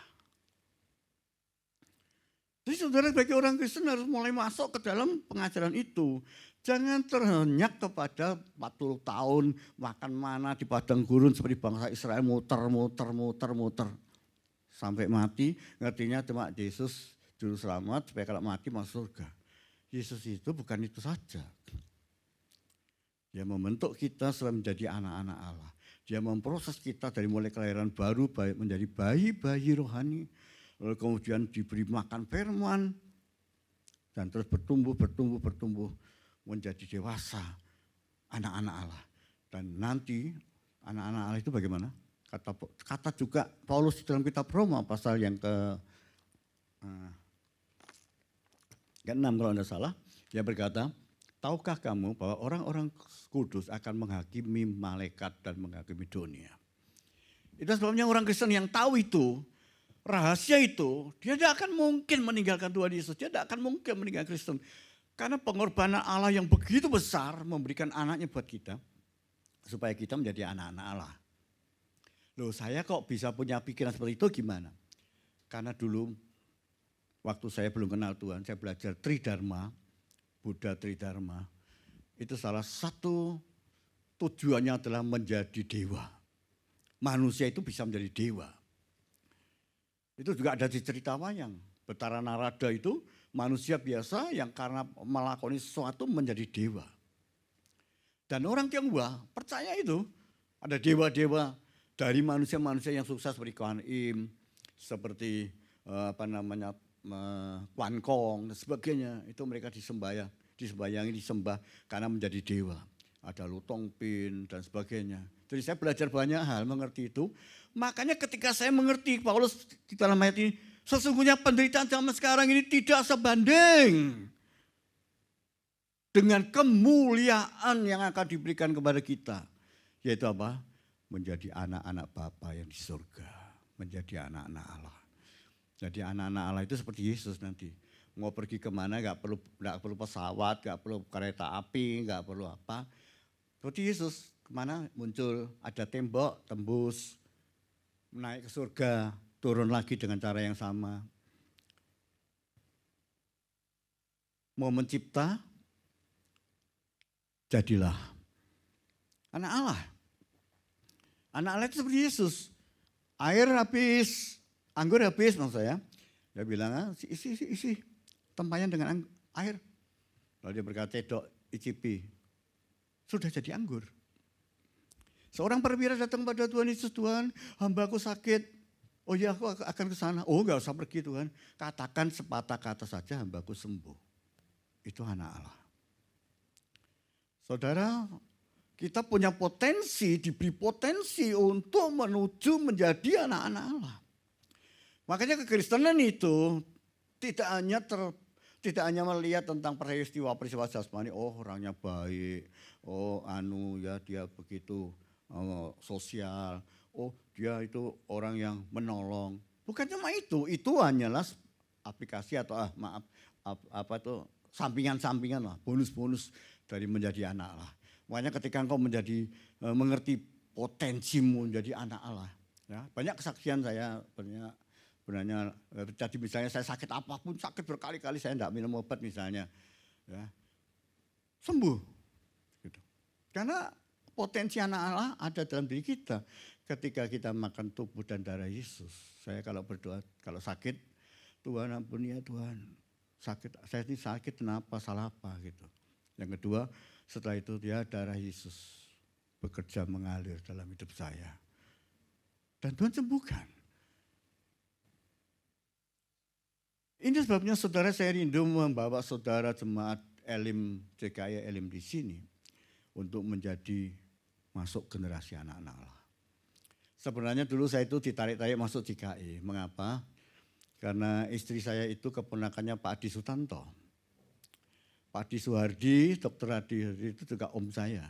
Jadi saudara bagi orang Kristen harus mulai masuk ke dalam pengajaran itu. Jangan terhenyak kepada 40 tahun makan mana di padang gurun seperti bangsa Israel muter. Sampai mati ngertinya cuma Yesus juru selamat supaya kalau mati masuk surga. Yesus itu bukan itu saja. Dia membentuk kita supaya menjadi anak-anak Allah. Dia memproses kita dari mulai kelahiran baru menjadi bayi-bayi rohani. Lalu kemudian diberi makan firman. Dan terus bertumbuh menjadi dewasa anak-anak Allah. Dan nanti anak-anak Allah itu bagaimana? Kata juga Paulus dalam kitab Roma pasal yang ke-6 kalau tidak salah. Dia berkata, tahukah kamu bahwa orang-orang kudus akan menghakimi malaikat dan menghakimi dunia. Itu sebabnya orang Kristen yang tahu itu, rahasia itu, dia tidak akan mungkin meninggalkan Tuhan Yesus. Dia tidak akan mungkin meninggalkan Kristen. Karena pengorbanan Allah yang begitu besar memberikan anaknya buat kita. Supaya kita menjadi anak-anak Allah. Loh saya kok bisa punya pikiran seperti itu gimana? Karena dulu waktu saya belum kenal Tuhan, saya belajar Tridharma. Buddha Tridharma, itu salah satu tujuannya adalah menjadi dewa. Manusia itu bisa menjadi dewa. Itu juga ada di cerita wayang. Betara Narada itu manusia biasa yang karena melakoni sesuatu menjadi dewa. Dan orang Tionghoa percaya itu. Ada dewa-dewa dari manusia-manusia yang sukses seperti Kuan Im, seperti Kuan Kong dan sebagainya, itu mereka disembah karena menjadi dewa. Ada Lutong Pin dan sebagainya. Jadi saya belajar banyak hal mengerti itu. Makanya ketika saya mengerti Paulus di dalam ayat ini, sesungguhnya penderitaan zaman sekarang ini tidak sebanding dengan kemuliaan yang akan diberikan kepada kita. Yaitu apa? Menjadi anak-anak Bapa yang di surga. menjadi anak-anak Allah. Jadi anak-anak Allah itu seperti Yesus nanti. Mau pergi kemana nggak perlu pesawat, nggak perlu kereta api, nggak perlu apa. Seperti Yesus, kemana muncul ada tembok, tembus, naik ke surga, turun lagi dengan cara yang sama. Mau mencipta, jadilah anak Allah. Anak Allah itu seperti Yesus. Air habis, anggur habis maksud saya. Dia bilang, isi tempayan dengan air. Lalu dia berkata, dok, icipi. Sudah jadi anggur. Seorang perwira datang pada Tuhan Yesus, Tuhan, hambaku sakit. Oh ya, aku akan ke sana. Oh, enggak usah pergi Tuhan. Katakan sepatah kata saja, hambaku sembuh. Itu anak Allah. Saudara, kita punya potensi, diberi potensi untuk menuju menjadi anak-anak Allah. Makanya kekristenan itu tidak hanya melihat tentang peristiwa-peristiwa jasmani, oh orangnya baik, oh ya dia begitu sosial, oh dia itu orang yang menolong. Bukan cuma itu hanyalah aplikasi atau sampingan-sampingan lah, bonus-bonus dari menjadi anak Allah. Makanya ketika engkau mengerti potensimu menjadi anak Allah, ya, banyak kesaksian saya sebenarnya jadi misalnya saya sakit apapun, sakit berkali-kali saya tidak minum obat misalnya, ya, sembuh. Gitu. Karena potensi anak Allah ada dalam diri kita. Ketika kita makan tubuh dan darah Yesus, saya kalau berdoa, kalau sakit, Tuhan ampuni ya Tuhan, saya ini sakit kenapa, salah apa gitu. Yang kedua, setelah itu dia darah Yesus bekerja mengalir dalam hidup saya. Dan Tuhan sembuhkan. Ini sebabnya saudara saya rindu membawa saudara jemaat Elim, JKI Elim di sini. Untuk menjadi masuk generasi anak-anak Allah. Sebenarnya dulu saya itu ditarik-tarik masuk JKI. Mengapa? Karena istri saya itu keponakannya Pak Adi Sutanto. Pak Adi Suhardi, Dr. Adi itu juga om saya.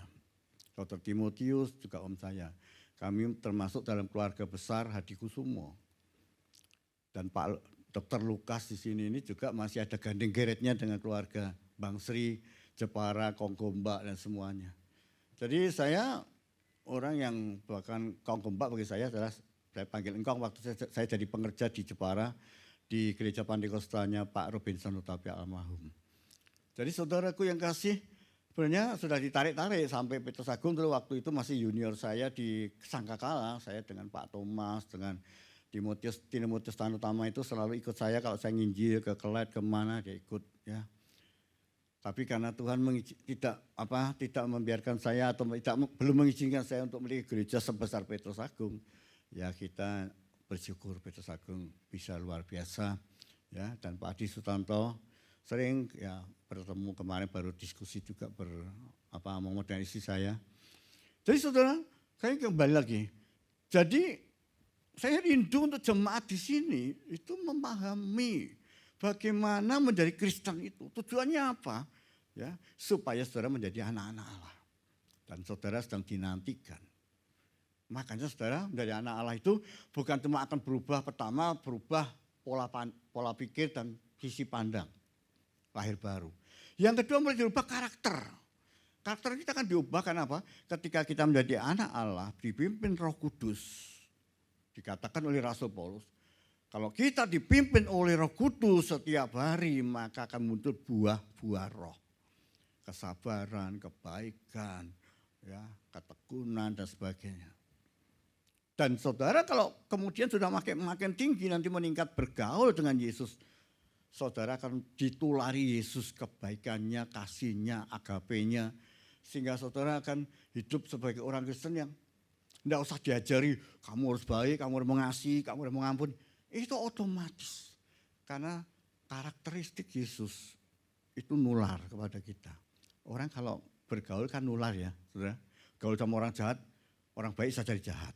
Dr. Timotius juga om saya. Kami termasuk dalam keluarga besar Hadi Kusumo. Dan Pak Dr. Lukas di sini ini juga masih ada gandeng geretnya dengan keluarga Bang Sri, Jepara, Konggombak dan semuanya. Jadi saya orang yang bahkan Konggombak bagi saya adalah saya panggil engkong waktu saya jadi pengerja di Jepara di gereja Pantekostanya Pak Robinson Hutapi almarhum. Jadi saudaraku yang kasih, sebenarnya sudah ditarik-tarik sampai Petrus Agung dulu waktu itu masih junior saya di Sangkakala, saya dengan Pak Thomas, dengan Timotius Tanutama itu selalu ikut saya kalau saya nginjil ke Kelet kemana dia ikut ya. Tapi karena Tuhan tidak membiarkan saya atau belum mengizinkan saya untuk memiliki gereja sebesar Petrus Agung, ya kita bersyukur Petrus Agung bisa luar biasa ya. Dan Pak Adi Sutanto sering ya bertemu kemarin baru diskusi juga mengoordinasi saya. Jadi saudara, saya kembali lagi. Jadi saya rindu untuk jemaat di sini itu memahami bagaimana menjadi Kristen itu. Tujuannya apa? Ya, supaya saudara menjadi anak-anak Allah. Dan saudara sedang dinantikan. Makanya saudara menjadi anak Allah itu bukan cuma akan berubah pola pikir dan visi pandang. Lahir baru. Yang kedua mulai dirubah karakter. Karakter kita akan diubah karena apa? Ketika kita menjadi anak Allah, dipimpin Roh Kudus. Dikatakan oleh Rasul Paulus, kalau kita dipimpin oleh Roh Kudus setiap hari, maka akan muncul buah-buah roh. Kesabaran, kebaikan, ya, ketekunan dan sebagainya. Dan saudara kalau kemudian sudah makin tinggi nanti meningkat bergaul dengan Yesus, saudara akan ditulari Yesus kebaikannya, kasihnya, agapenya. Sehingga saudara akan hidup sebagai orang Kristen yang tidak usah diajari, kamu harus baik, kamu harus mengasihi, kamu harus mengampuni. Itu otomatis. Karena karakteristik Yesus itu nular kepada kita. Orang kalau bergaul kan nular ya, saudara. Gaul sama orang jahat, orang baik bisa jadi jahat.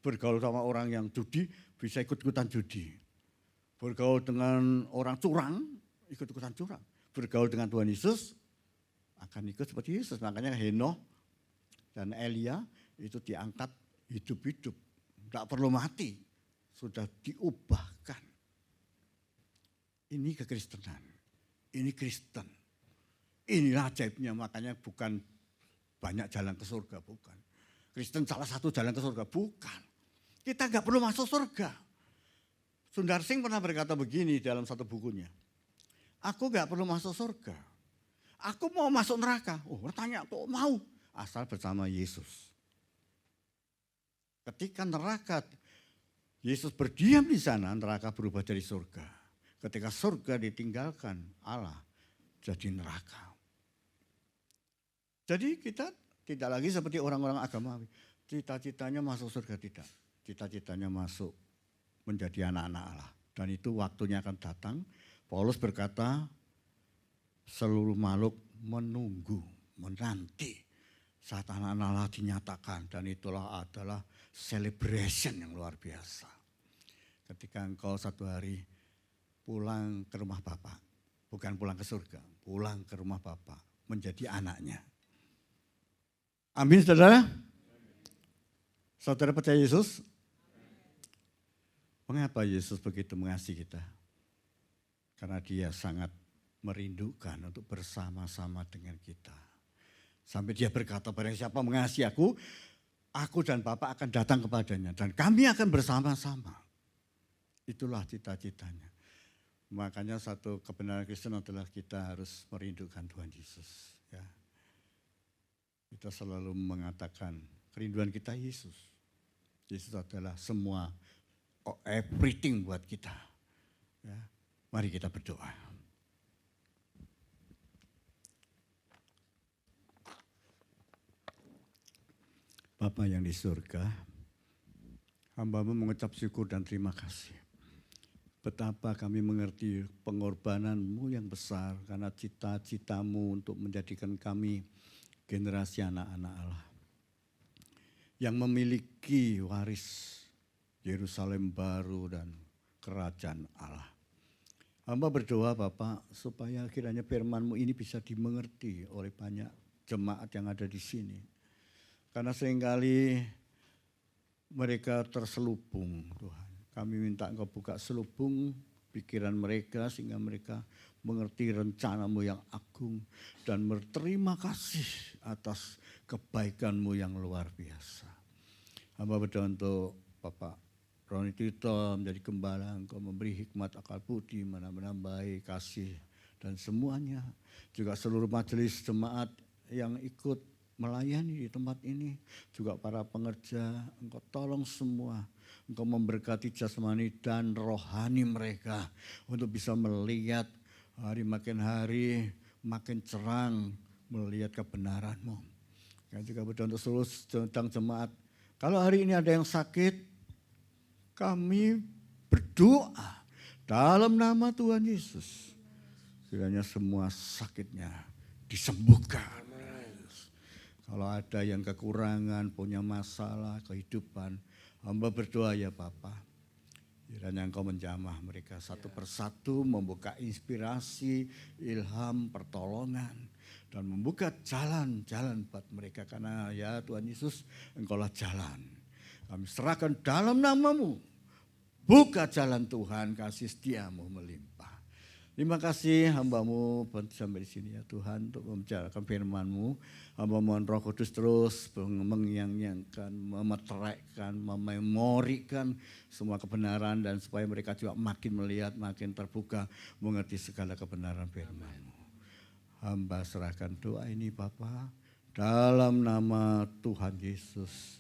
Bergaul sama orang yang judi, bisa ikut-ikutan judi. Bergaul dengan orang curang, ikut-ikutan curang. Bergaul dengan Tuhan Yesus, akan ikut seperti Yesus. Makanya Henokh dan Elia itu diangkat hidup-hidup. Tidak perlu mati. sudah diubahkan. Ini kekristenan, ini Kristen. Inilah ajaibnya, makanya bukan banyak jalan ke surga, bukan. Kristen salah satu jalan ke surga, bukan. Kita nggak perlu masuk surga. Sundar Singh pernah berkata begini dalam satu bukunya. Aku nggak perlu masuk surga. Aku mau masuk neraka. Oh, bertanya, kok mau? Asal bersama Yesus. Ketika neraka, Yesus berdiam di sana, neraka berubah jadi surga. Ketika surga ditinggalkan Allah, jadi neraka. Jadi kita tidak lagi seperti orang-orang agamawi. Cita-citanya masuk surga, tidak. Cita-citanya masuk menjadi anak-anak Allah. Dan itu waktunya akan datang. Paulus berkata, seluruh makhluk menunggu, menanti saat anak-anak Allah dinyatakan. Dan itulah adalah celebration yang luar biasa. Ketika engkau satu hari pulang ke rumah Bapa, bukan pulang ke surga, pulang ke rumah Bapa, menjadi anaknya. Amin, saudara. Saudara percaya Yesus? Mengapa Yesus begitu mengasihi kita? Karena dia sangat merindukan untuk bersama-sama dengan kita. Sampai dia berkata, barang siapa mengasihi aku dan Bapa akan datang kepadanya. Dan kami akan bersama-sama. Itulah cita-citanya. Makanya satu kebenaran Kristen adalah kita harus merindukan Tuhan Yesus. Ya. Kita selalu mengatakan kerinduan kita Yesus. Yesus adalah semua, everything buat kita. Ya. Mari kita berdoa. Bapa yang di surga, hamba-Mu mengucap syukur dan terima kasih. Betapa kami mengerti pengorbanan-Mu yang besar karena cita-cita-Mu untuk menjadikan kami generasi anak-anak Allah yang memiliki waris Yerusalem baru dan kerajaan Allah. Hamba berdoa Bapak supaya kiranya firman-Mu ini bisa dimengerti oleh banyak jemaat yang ada di sini. Karena seringkali mereka terselubung Tuhan. Kami minta Engkau buka selubung pikiran mereka sehingga mereka mengerti rencana-Mu yang agung dan berterima kasih atas kebaikan-Mu yang luar biasa. Hamba berdoa untuk Bapak Roni Tito menjadi gembala, Engkau memberi hikmat akal budi, menambahi kasih dan semuanya. Juga seluruh majelis jemaat yang ikut melayani di tempat ini, juga para pengerja, Engkau tolong semua. Engkau memberkati jasmani dan rohani mereka untuk bisa melihat hari makin hari makin cerang melihat kebenaran-Mu. Dan juga berdoa untuk seluruh tentang jemaat. Kalau hari ini ada yang sakit, kami berdoa dalam nama Tuhan Yesus. Kiranya semua sakitnya disembuhkan. Kalau ada yang kekurangan, punya masalah, kehidupan, hamba berdoa ya Bapa. Kiranya Engkau menjamah mereka satu persatu, membuka inspirasi, ilham, pertolongan. Dan membuka jalan-jalan buat mereka. Karena ya Tuhan Yesus, Engkaulah jalan. Kami serahkan dalam nama-Mu. Buka jalan Tuhan, kasih setia-Mu melimpah. Terima kasih hamba-Mu sampai di sini ya Tuhan untuk membicarakan firman-Mu. Hamba mohon Roh Kudus terus mengyang-nyangkan, memeteraikan, mememorikan semua kebenaran dan supaya mereka juga makin melihat, makin terbuka mengerti segala kebenaran firman-Mu. Hamba serahkan doa ini Bapa dalam nama Tuhan Yesus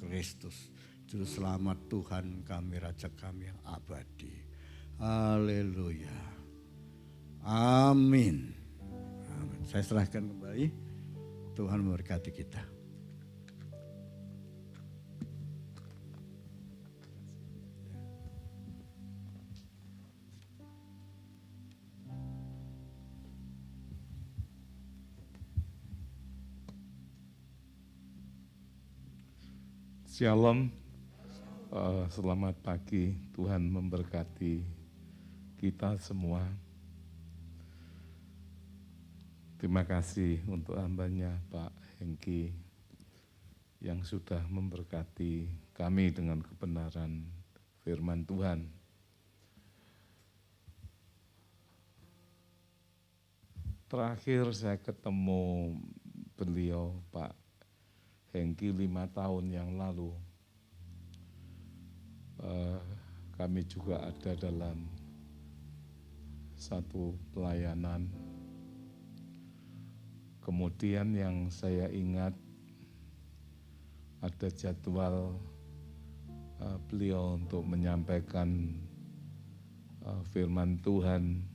Kristus. Juru selamat Tuhan kami, Raja kami yang abadi. Haleluya. Amin. Amin. Saya serahkan kembali. Tuhan memberkati kita. Shalom, selamat pagi, Tuhan memberkati kita semua. Terima kasih untuk hambanya Pak Hengki yang sudah memberkati kami dengan kebenaran firman Tuhan. Terakhir saya ketemu beliau, Pak Hengki, 5 tahun yang lalu. Kami juga ada dalam satu pelayanan. Kemudian yang saya ingat ada jadwal beliau untuk menyampaikan firman Tuhan.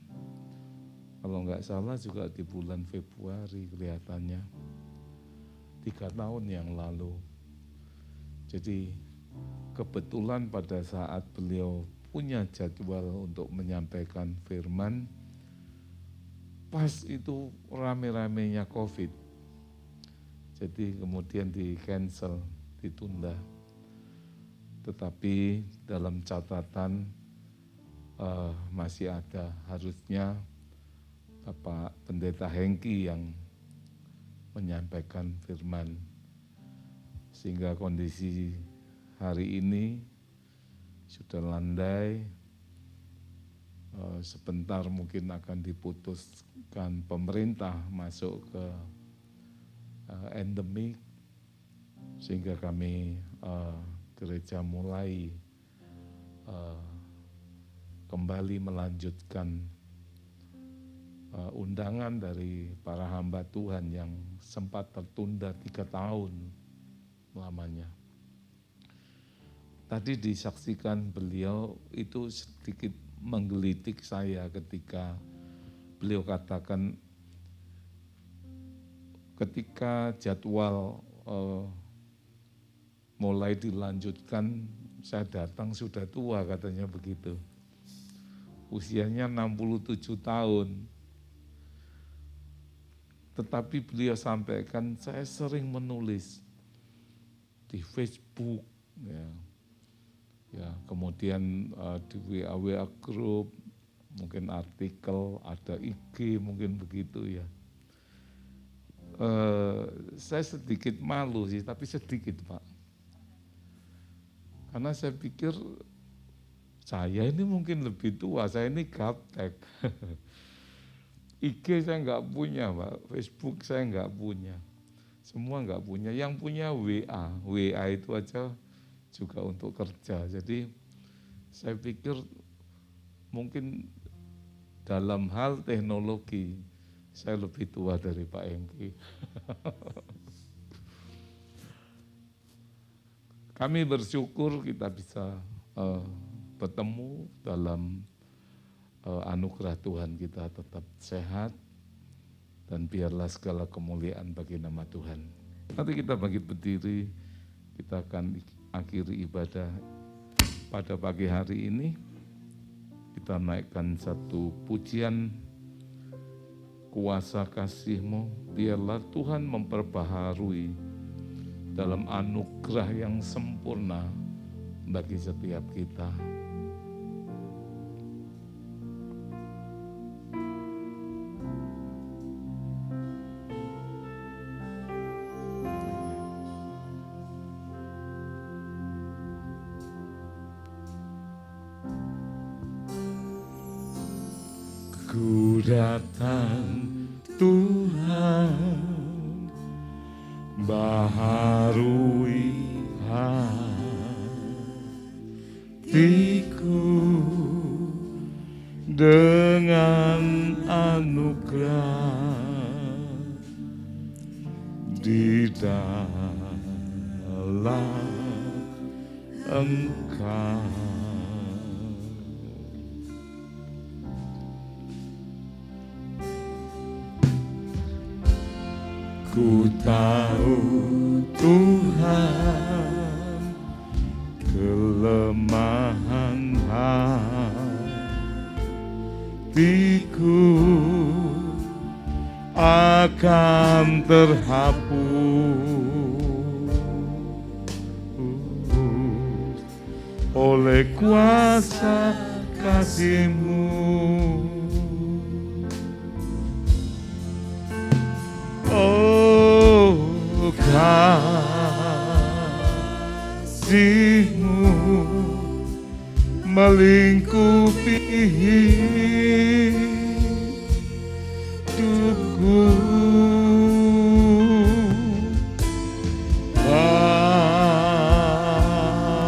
Kalau nggak salah juga di bulan Februari kelihatannya, 3 tahun yang lalu. Jadi kebetulan pada saat beliau punya jadwal untuk menyampaikan firman, pas itu rame-ramenya COVID. Jadi kemudian di-cancel, ditunda. Tetapi dalam catatan masih ada, harusnya Bapak Pendeta Hengki yang menyampaikan firman. Sehingga kondisi hari ini sudah landai, sebentar mungkin akan diputuskan pemerintah masuk ke endemik, sehingga kami gereja mulai kembali melanjutkan undangan dari para hamba Tuhan yang sempat tertunda 3 tahun lamanya. Tadi disaksikan beliau itu sedikit menggelitik saya ketika beliau katakan ketika jadwal mulai dilanjutkan, saya datang sudah tua katanya begitu. Usianya 67 tahun. Tetapi beliau sampaikan, saya sering menulis di Facebook, ya kemudian di WA group, mungkin artikel, ada IG, mungkin begitu ya. Saya sedikit malu sih, tapi sedikit Pak. Karena saya pikir saya ini mungkin lebih tua, saya ini gaptek. IG saya nggak punya Pak, Facebook saya nggak punya, semua nggak punya. Yang punya WA itu aja juga untuk kerja. Jadi saya pikir mungkin dalam hal teknologi saya lebih tua dari Pak Hengki. Kami bersyukur kita bisa bertemu dalam anugerah Tuhan, kita tetap sehat dan biarlah segala kemuliaan bagi nama Tuhan. Nanti kita bangkit berdiri, kita akan akhiri ibadah pada pagi hari ini. Kita naikkan satu pujian, kuasa kasih-Mu, biarlah Tuhan memperbaharui dalam anugerah yang sempurna bagi setiap kita. Ku datang Tuhan, baharui hatiku dengan anugerah di dalam Engkau. Ku tahu Tuhan kelemahan hatiku akan terhapus oleh kuasa kasih-Mu. Oh, kasih-Mu melingkupi hidupku.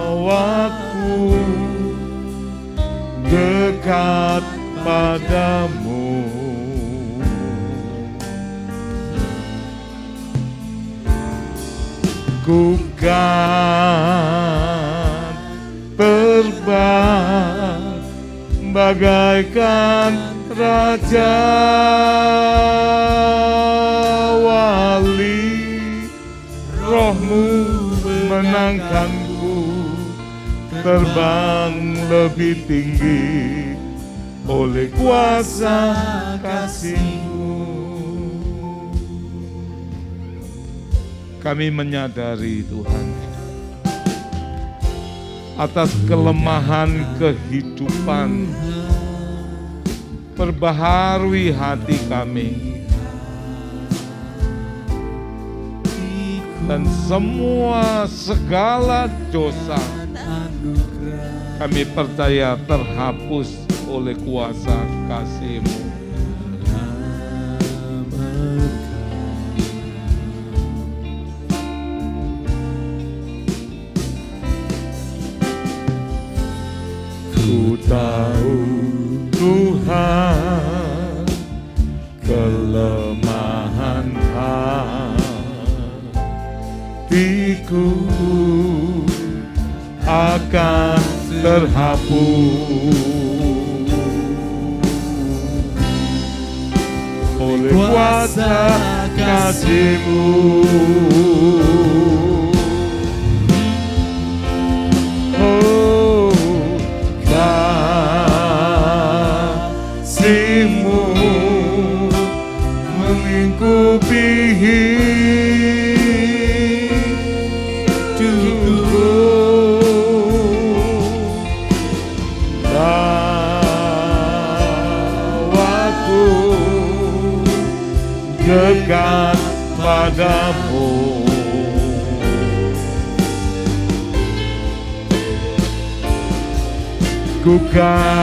Bawaku dekat padamu. Ku kan terbang bagaikan raja wali, rohmu menangkanku terbang lebih tinggi oleh kuasa kasih-Mu. Kami menyadari Tuhan atas kelemahan kehidupan, perbaharui hati kami, dan semua segala dosa kami percaya terhapus oleh kuasa kasih-Mu. Ku tahu Tuhan kelemahan hatiku akan terhapus oleh kuasa kasih-Mu. Oh, kasih-Mu melingkupi hidupku. Bawaku dekat padamu. Ku kan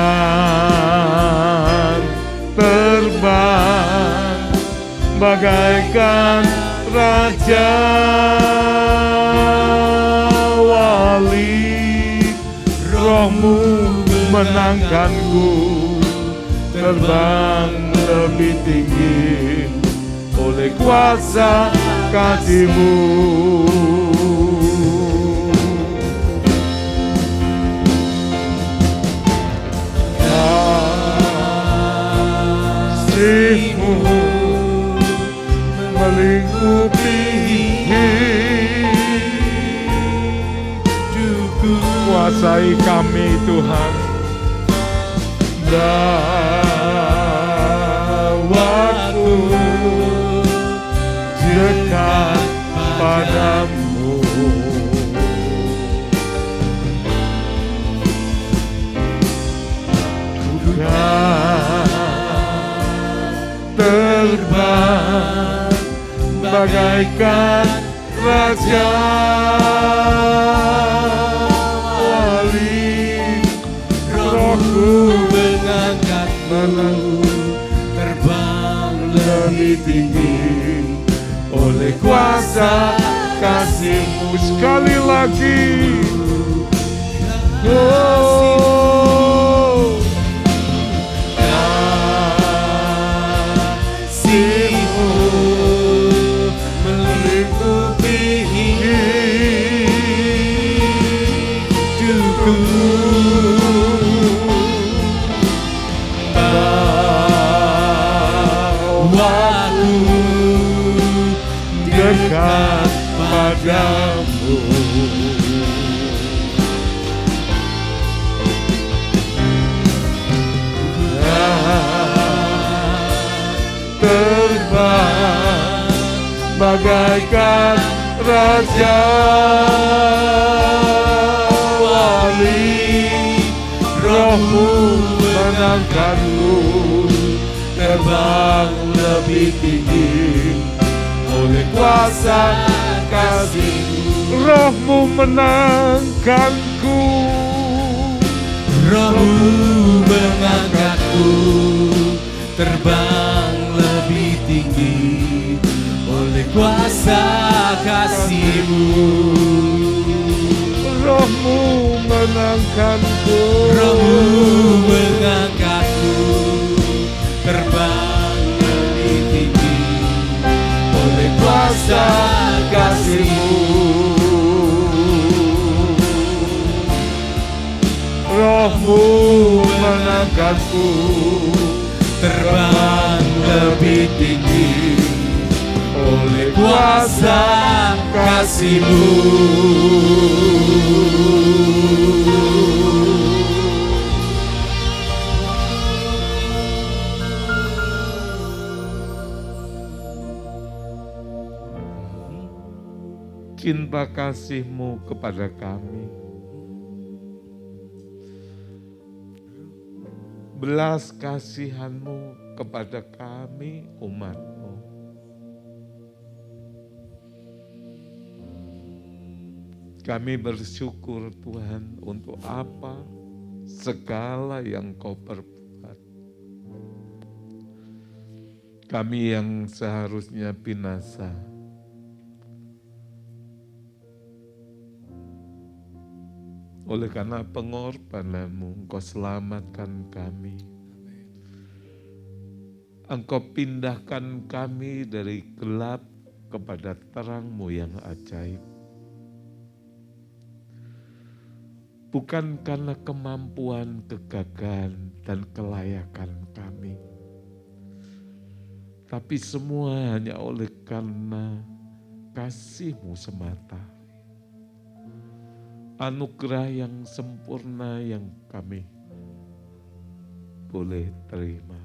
terbang bagaikan raja wali, rohmu menangkanku terbang lebih tinggi oleh kuasa kasih-Mu. Kasih-Mu melingkupi hidupku. Kuasai kami Tuhan, bawaku dekat padamu. Ku terbang bagaikan raja wali, rohku mengangkatmu terbang lebih tinggi oleh kuasa kasih-Mu. Sekali lagi, oh, kasih-Mu melingkupi hidupku. Bawaku dekat padamu. Terbang bagaikan raja wali, rohmu menangkanku terbang lebih tinggi oleh kuasa kasih-Mu. Rohmu menangkanku, Rohmu mengangkatku terbang lebih tinggi oleh kuasa kasih-Mu. Rohmu menangkanku, Rohmu mengangkatku terbang lebih tinggi oleh kuasa kasih-Mu. Rohmu menangkanku Terbang lebih tinggi oleh kuasa kasih-Mu. cinta kasih-Mu kepada kami, belas kasihan-Mu kepada kami umat-Mu. Kami bersyukur Tuhan untuk apa segala yang Kau perbuat. Kami yang seharusnya binasa, oleh karena pengorbanan-Mu, Engkau selamatkan kami. Engkau pindahkan kami dari gelap kepada terang-Mu yang ajaib. Bukan karena kemampuan, kegagahan, dan kelayakan kami, tapi semua hanya oleh karena kasih-Mu semata. Anugerah yang sempurna yang kami boleh terima.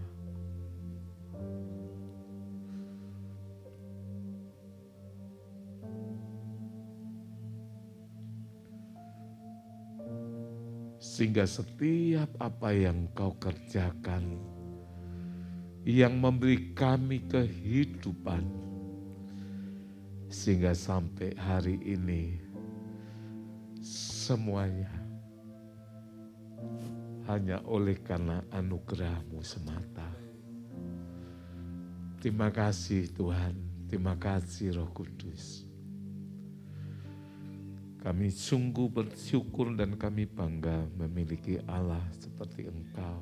Sehingga setiap apa yang Kau kerjakan, yang memberi kami kehidupan, sehingga sampai hari ini semuanya hanya oleh karena anugerah-Mu semata. Terima kasih Tuhan, terima kasih Roh Kudus. Kami sungguh bersyukur dan kami bangga memiliki Allah seperti Engkau.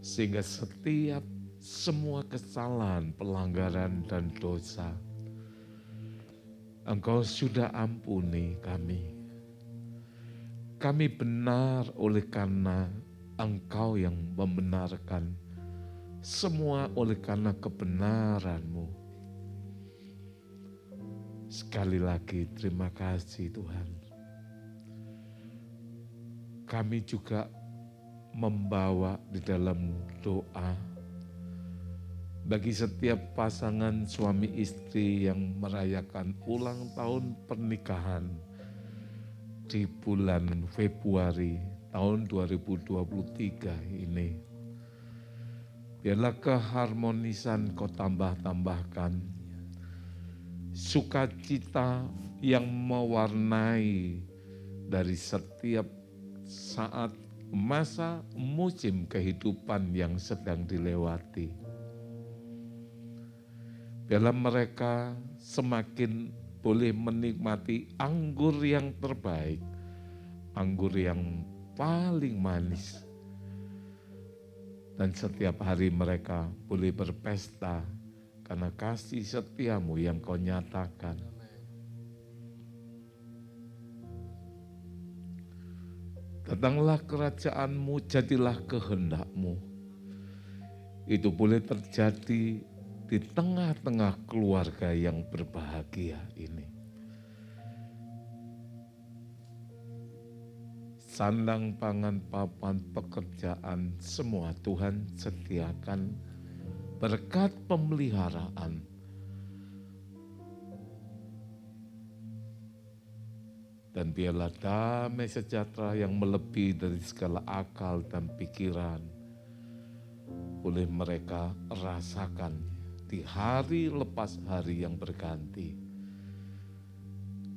Sehingga setiap semua kesalahan, pelanggaran, dan dosa, Engkau sudah ampuni kami. Kami benar oleh karena Engkau yang membenarkan, semua oleh karena kebenaran-Mu. Sekali lagi terima kasih Tuhan. Kami juga membawa di dalam doa bagi setiap pasangan suami istri yang merayakan ulang tahun pernikahan di bulan Februari tahun 2023 ini. Biarlah keharmonisan Kau tambah-tambahkan, sukacita yang mewarnai dari setiap saat masa musim kehidupan yang sedang dilewati. Biarlah mereka semakin boleh menikmati anggur yang terbaik, anggur yang paling manis. Dan setiap hari mereka boleh berpesta karena kasih setia-Mu yang Kau nyatakan. Datanglah kerajaan-Mu, jadilah kehendak-Mu. Itu boleh terjadi di tengah-tengah keluarga yang berbahagia ini. Sandang, pangan, papan, pekerjaan, semua Tuhan sediakan berkat pemeliharaan. Dan biarlah damai sejahtera yang melebihi dari segala akal dan pikiran boleh mereka rasakan seperti hari lepas hari yang berganti.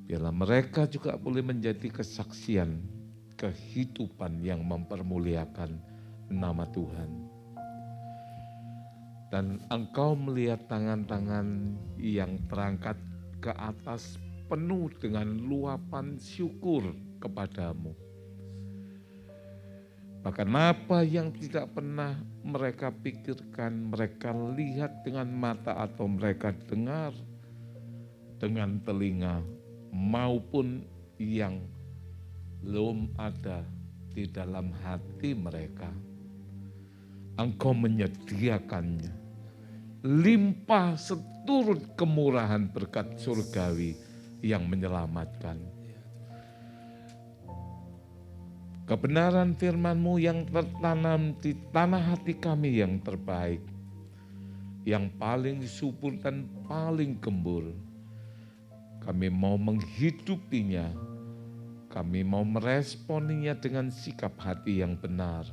Biarlah mereka juga boleh menjadi kesaksian kehidupan yang mempermuliakan nama Tuhan. Dan Engkau melihat tangan-tangan yang terangkat ke atas penuh dengan luapan syukur kepadamu. Bahkan apa yang tidak pernah mereka pikirkan, mereka lihat dengan mata atau mereka dengar dengan telinga, maupun yang belum ada di dalam hati mereka. Engkau menyediakannya. Limpah seturut kemurahan berkat surgawi yang menyelamatkan. Kebenaran firman-Mu yang tertanam di tanah hati kami yang terbaik, yang paling subur dan paling gembur. Kami mau menghidupinya, kami mau meresponinya dengan sikap hati yang benar.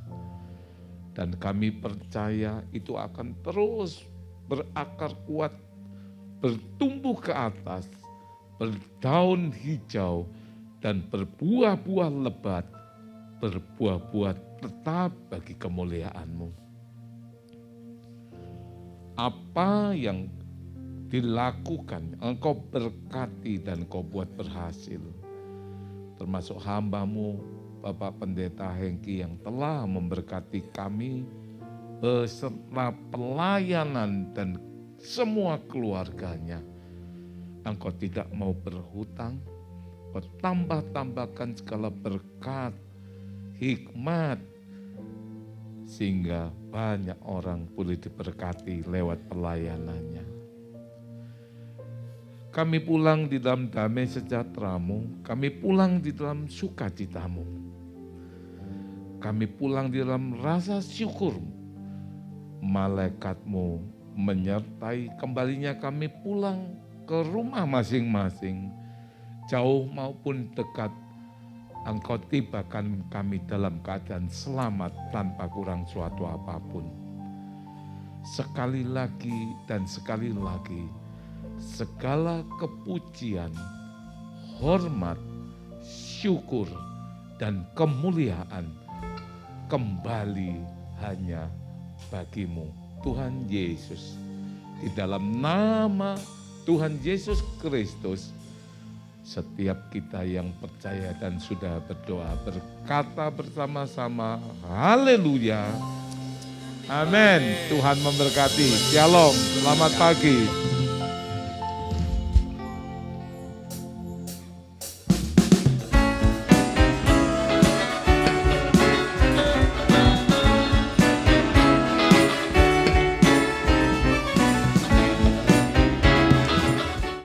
Dan kami percaya itu akan terus berakar kuat, bertumbuh ke atas, berdaun hijau, dan berbuah-buah lebat, berbuah-buah tetap bagi kemuliaan-Mu. Apa yang dilakukan, Engkau berkati dan Engkau buat berhasil. Termasuk hamba-Mu, Bapak Pendeta Hengki yang telah memberkati kami beserta pelayanan dan semua keluarganya. Engkau tidak mau berhutang, bertambah-tambahkan segala berkat, hikmat, sehingga banyak orang boleh diberkati lewat pelayanannya. Kami pulang di dalam damai sejahtera-Mu, kami pulang di dalam sukacita-Mu, kami pulang di dalam rasa syukur-Mu. Malaikat-Mu menyertai kembalinya kami pulang ke rumah masing-masing, jauh maupun dekat. Engkau tibakan kami dalam keadaan selamat tanpa kurang suatu apapun. Sekali lagi dan sekali lagi, segala kepujian, hormat, syukur, dan kemuliaan kembali hanya bagi-Mu, Tuhan Yesus. Di dalam nama Tuhan Yesus Kristus, setiap kita yang percaya dan sudah berdoa berkata bersama-sama, haleluya, amin. Tuhan memberkati. Shalom, selamat pagi.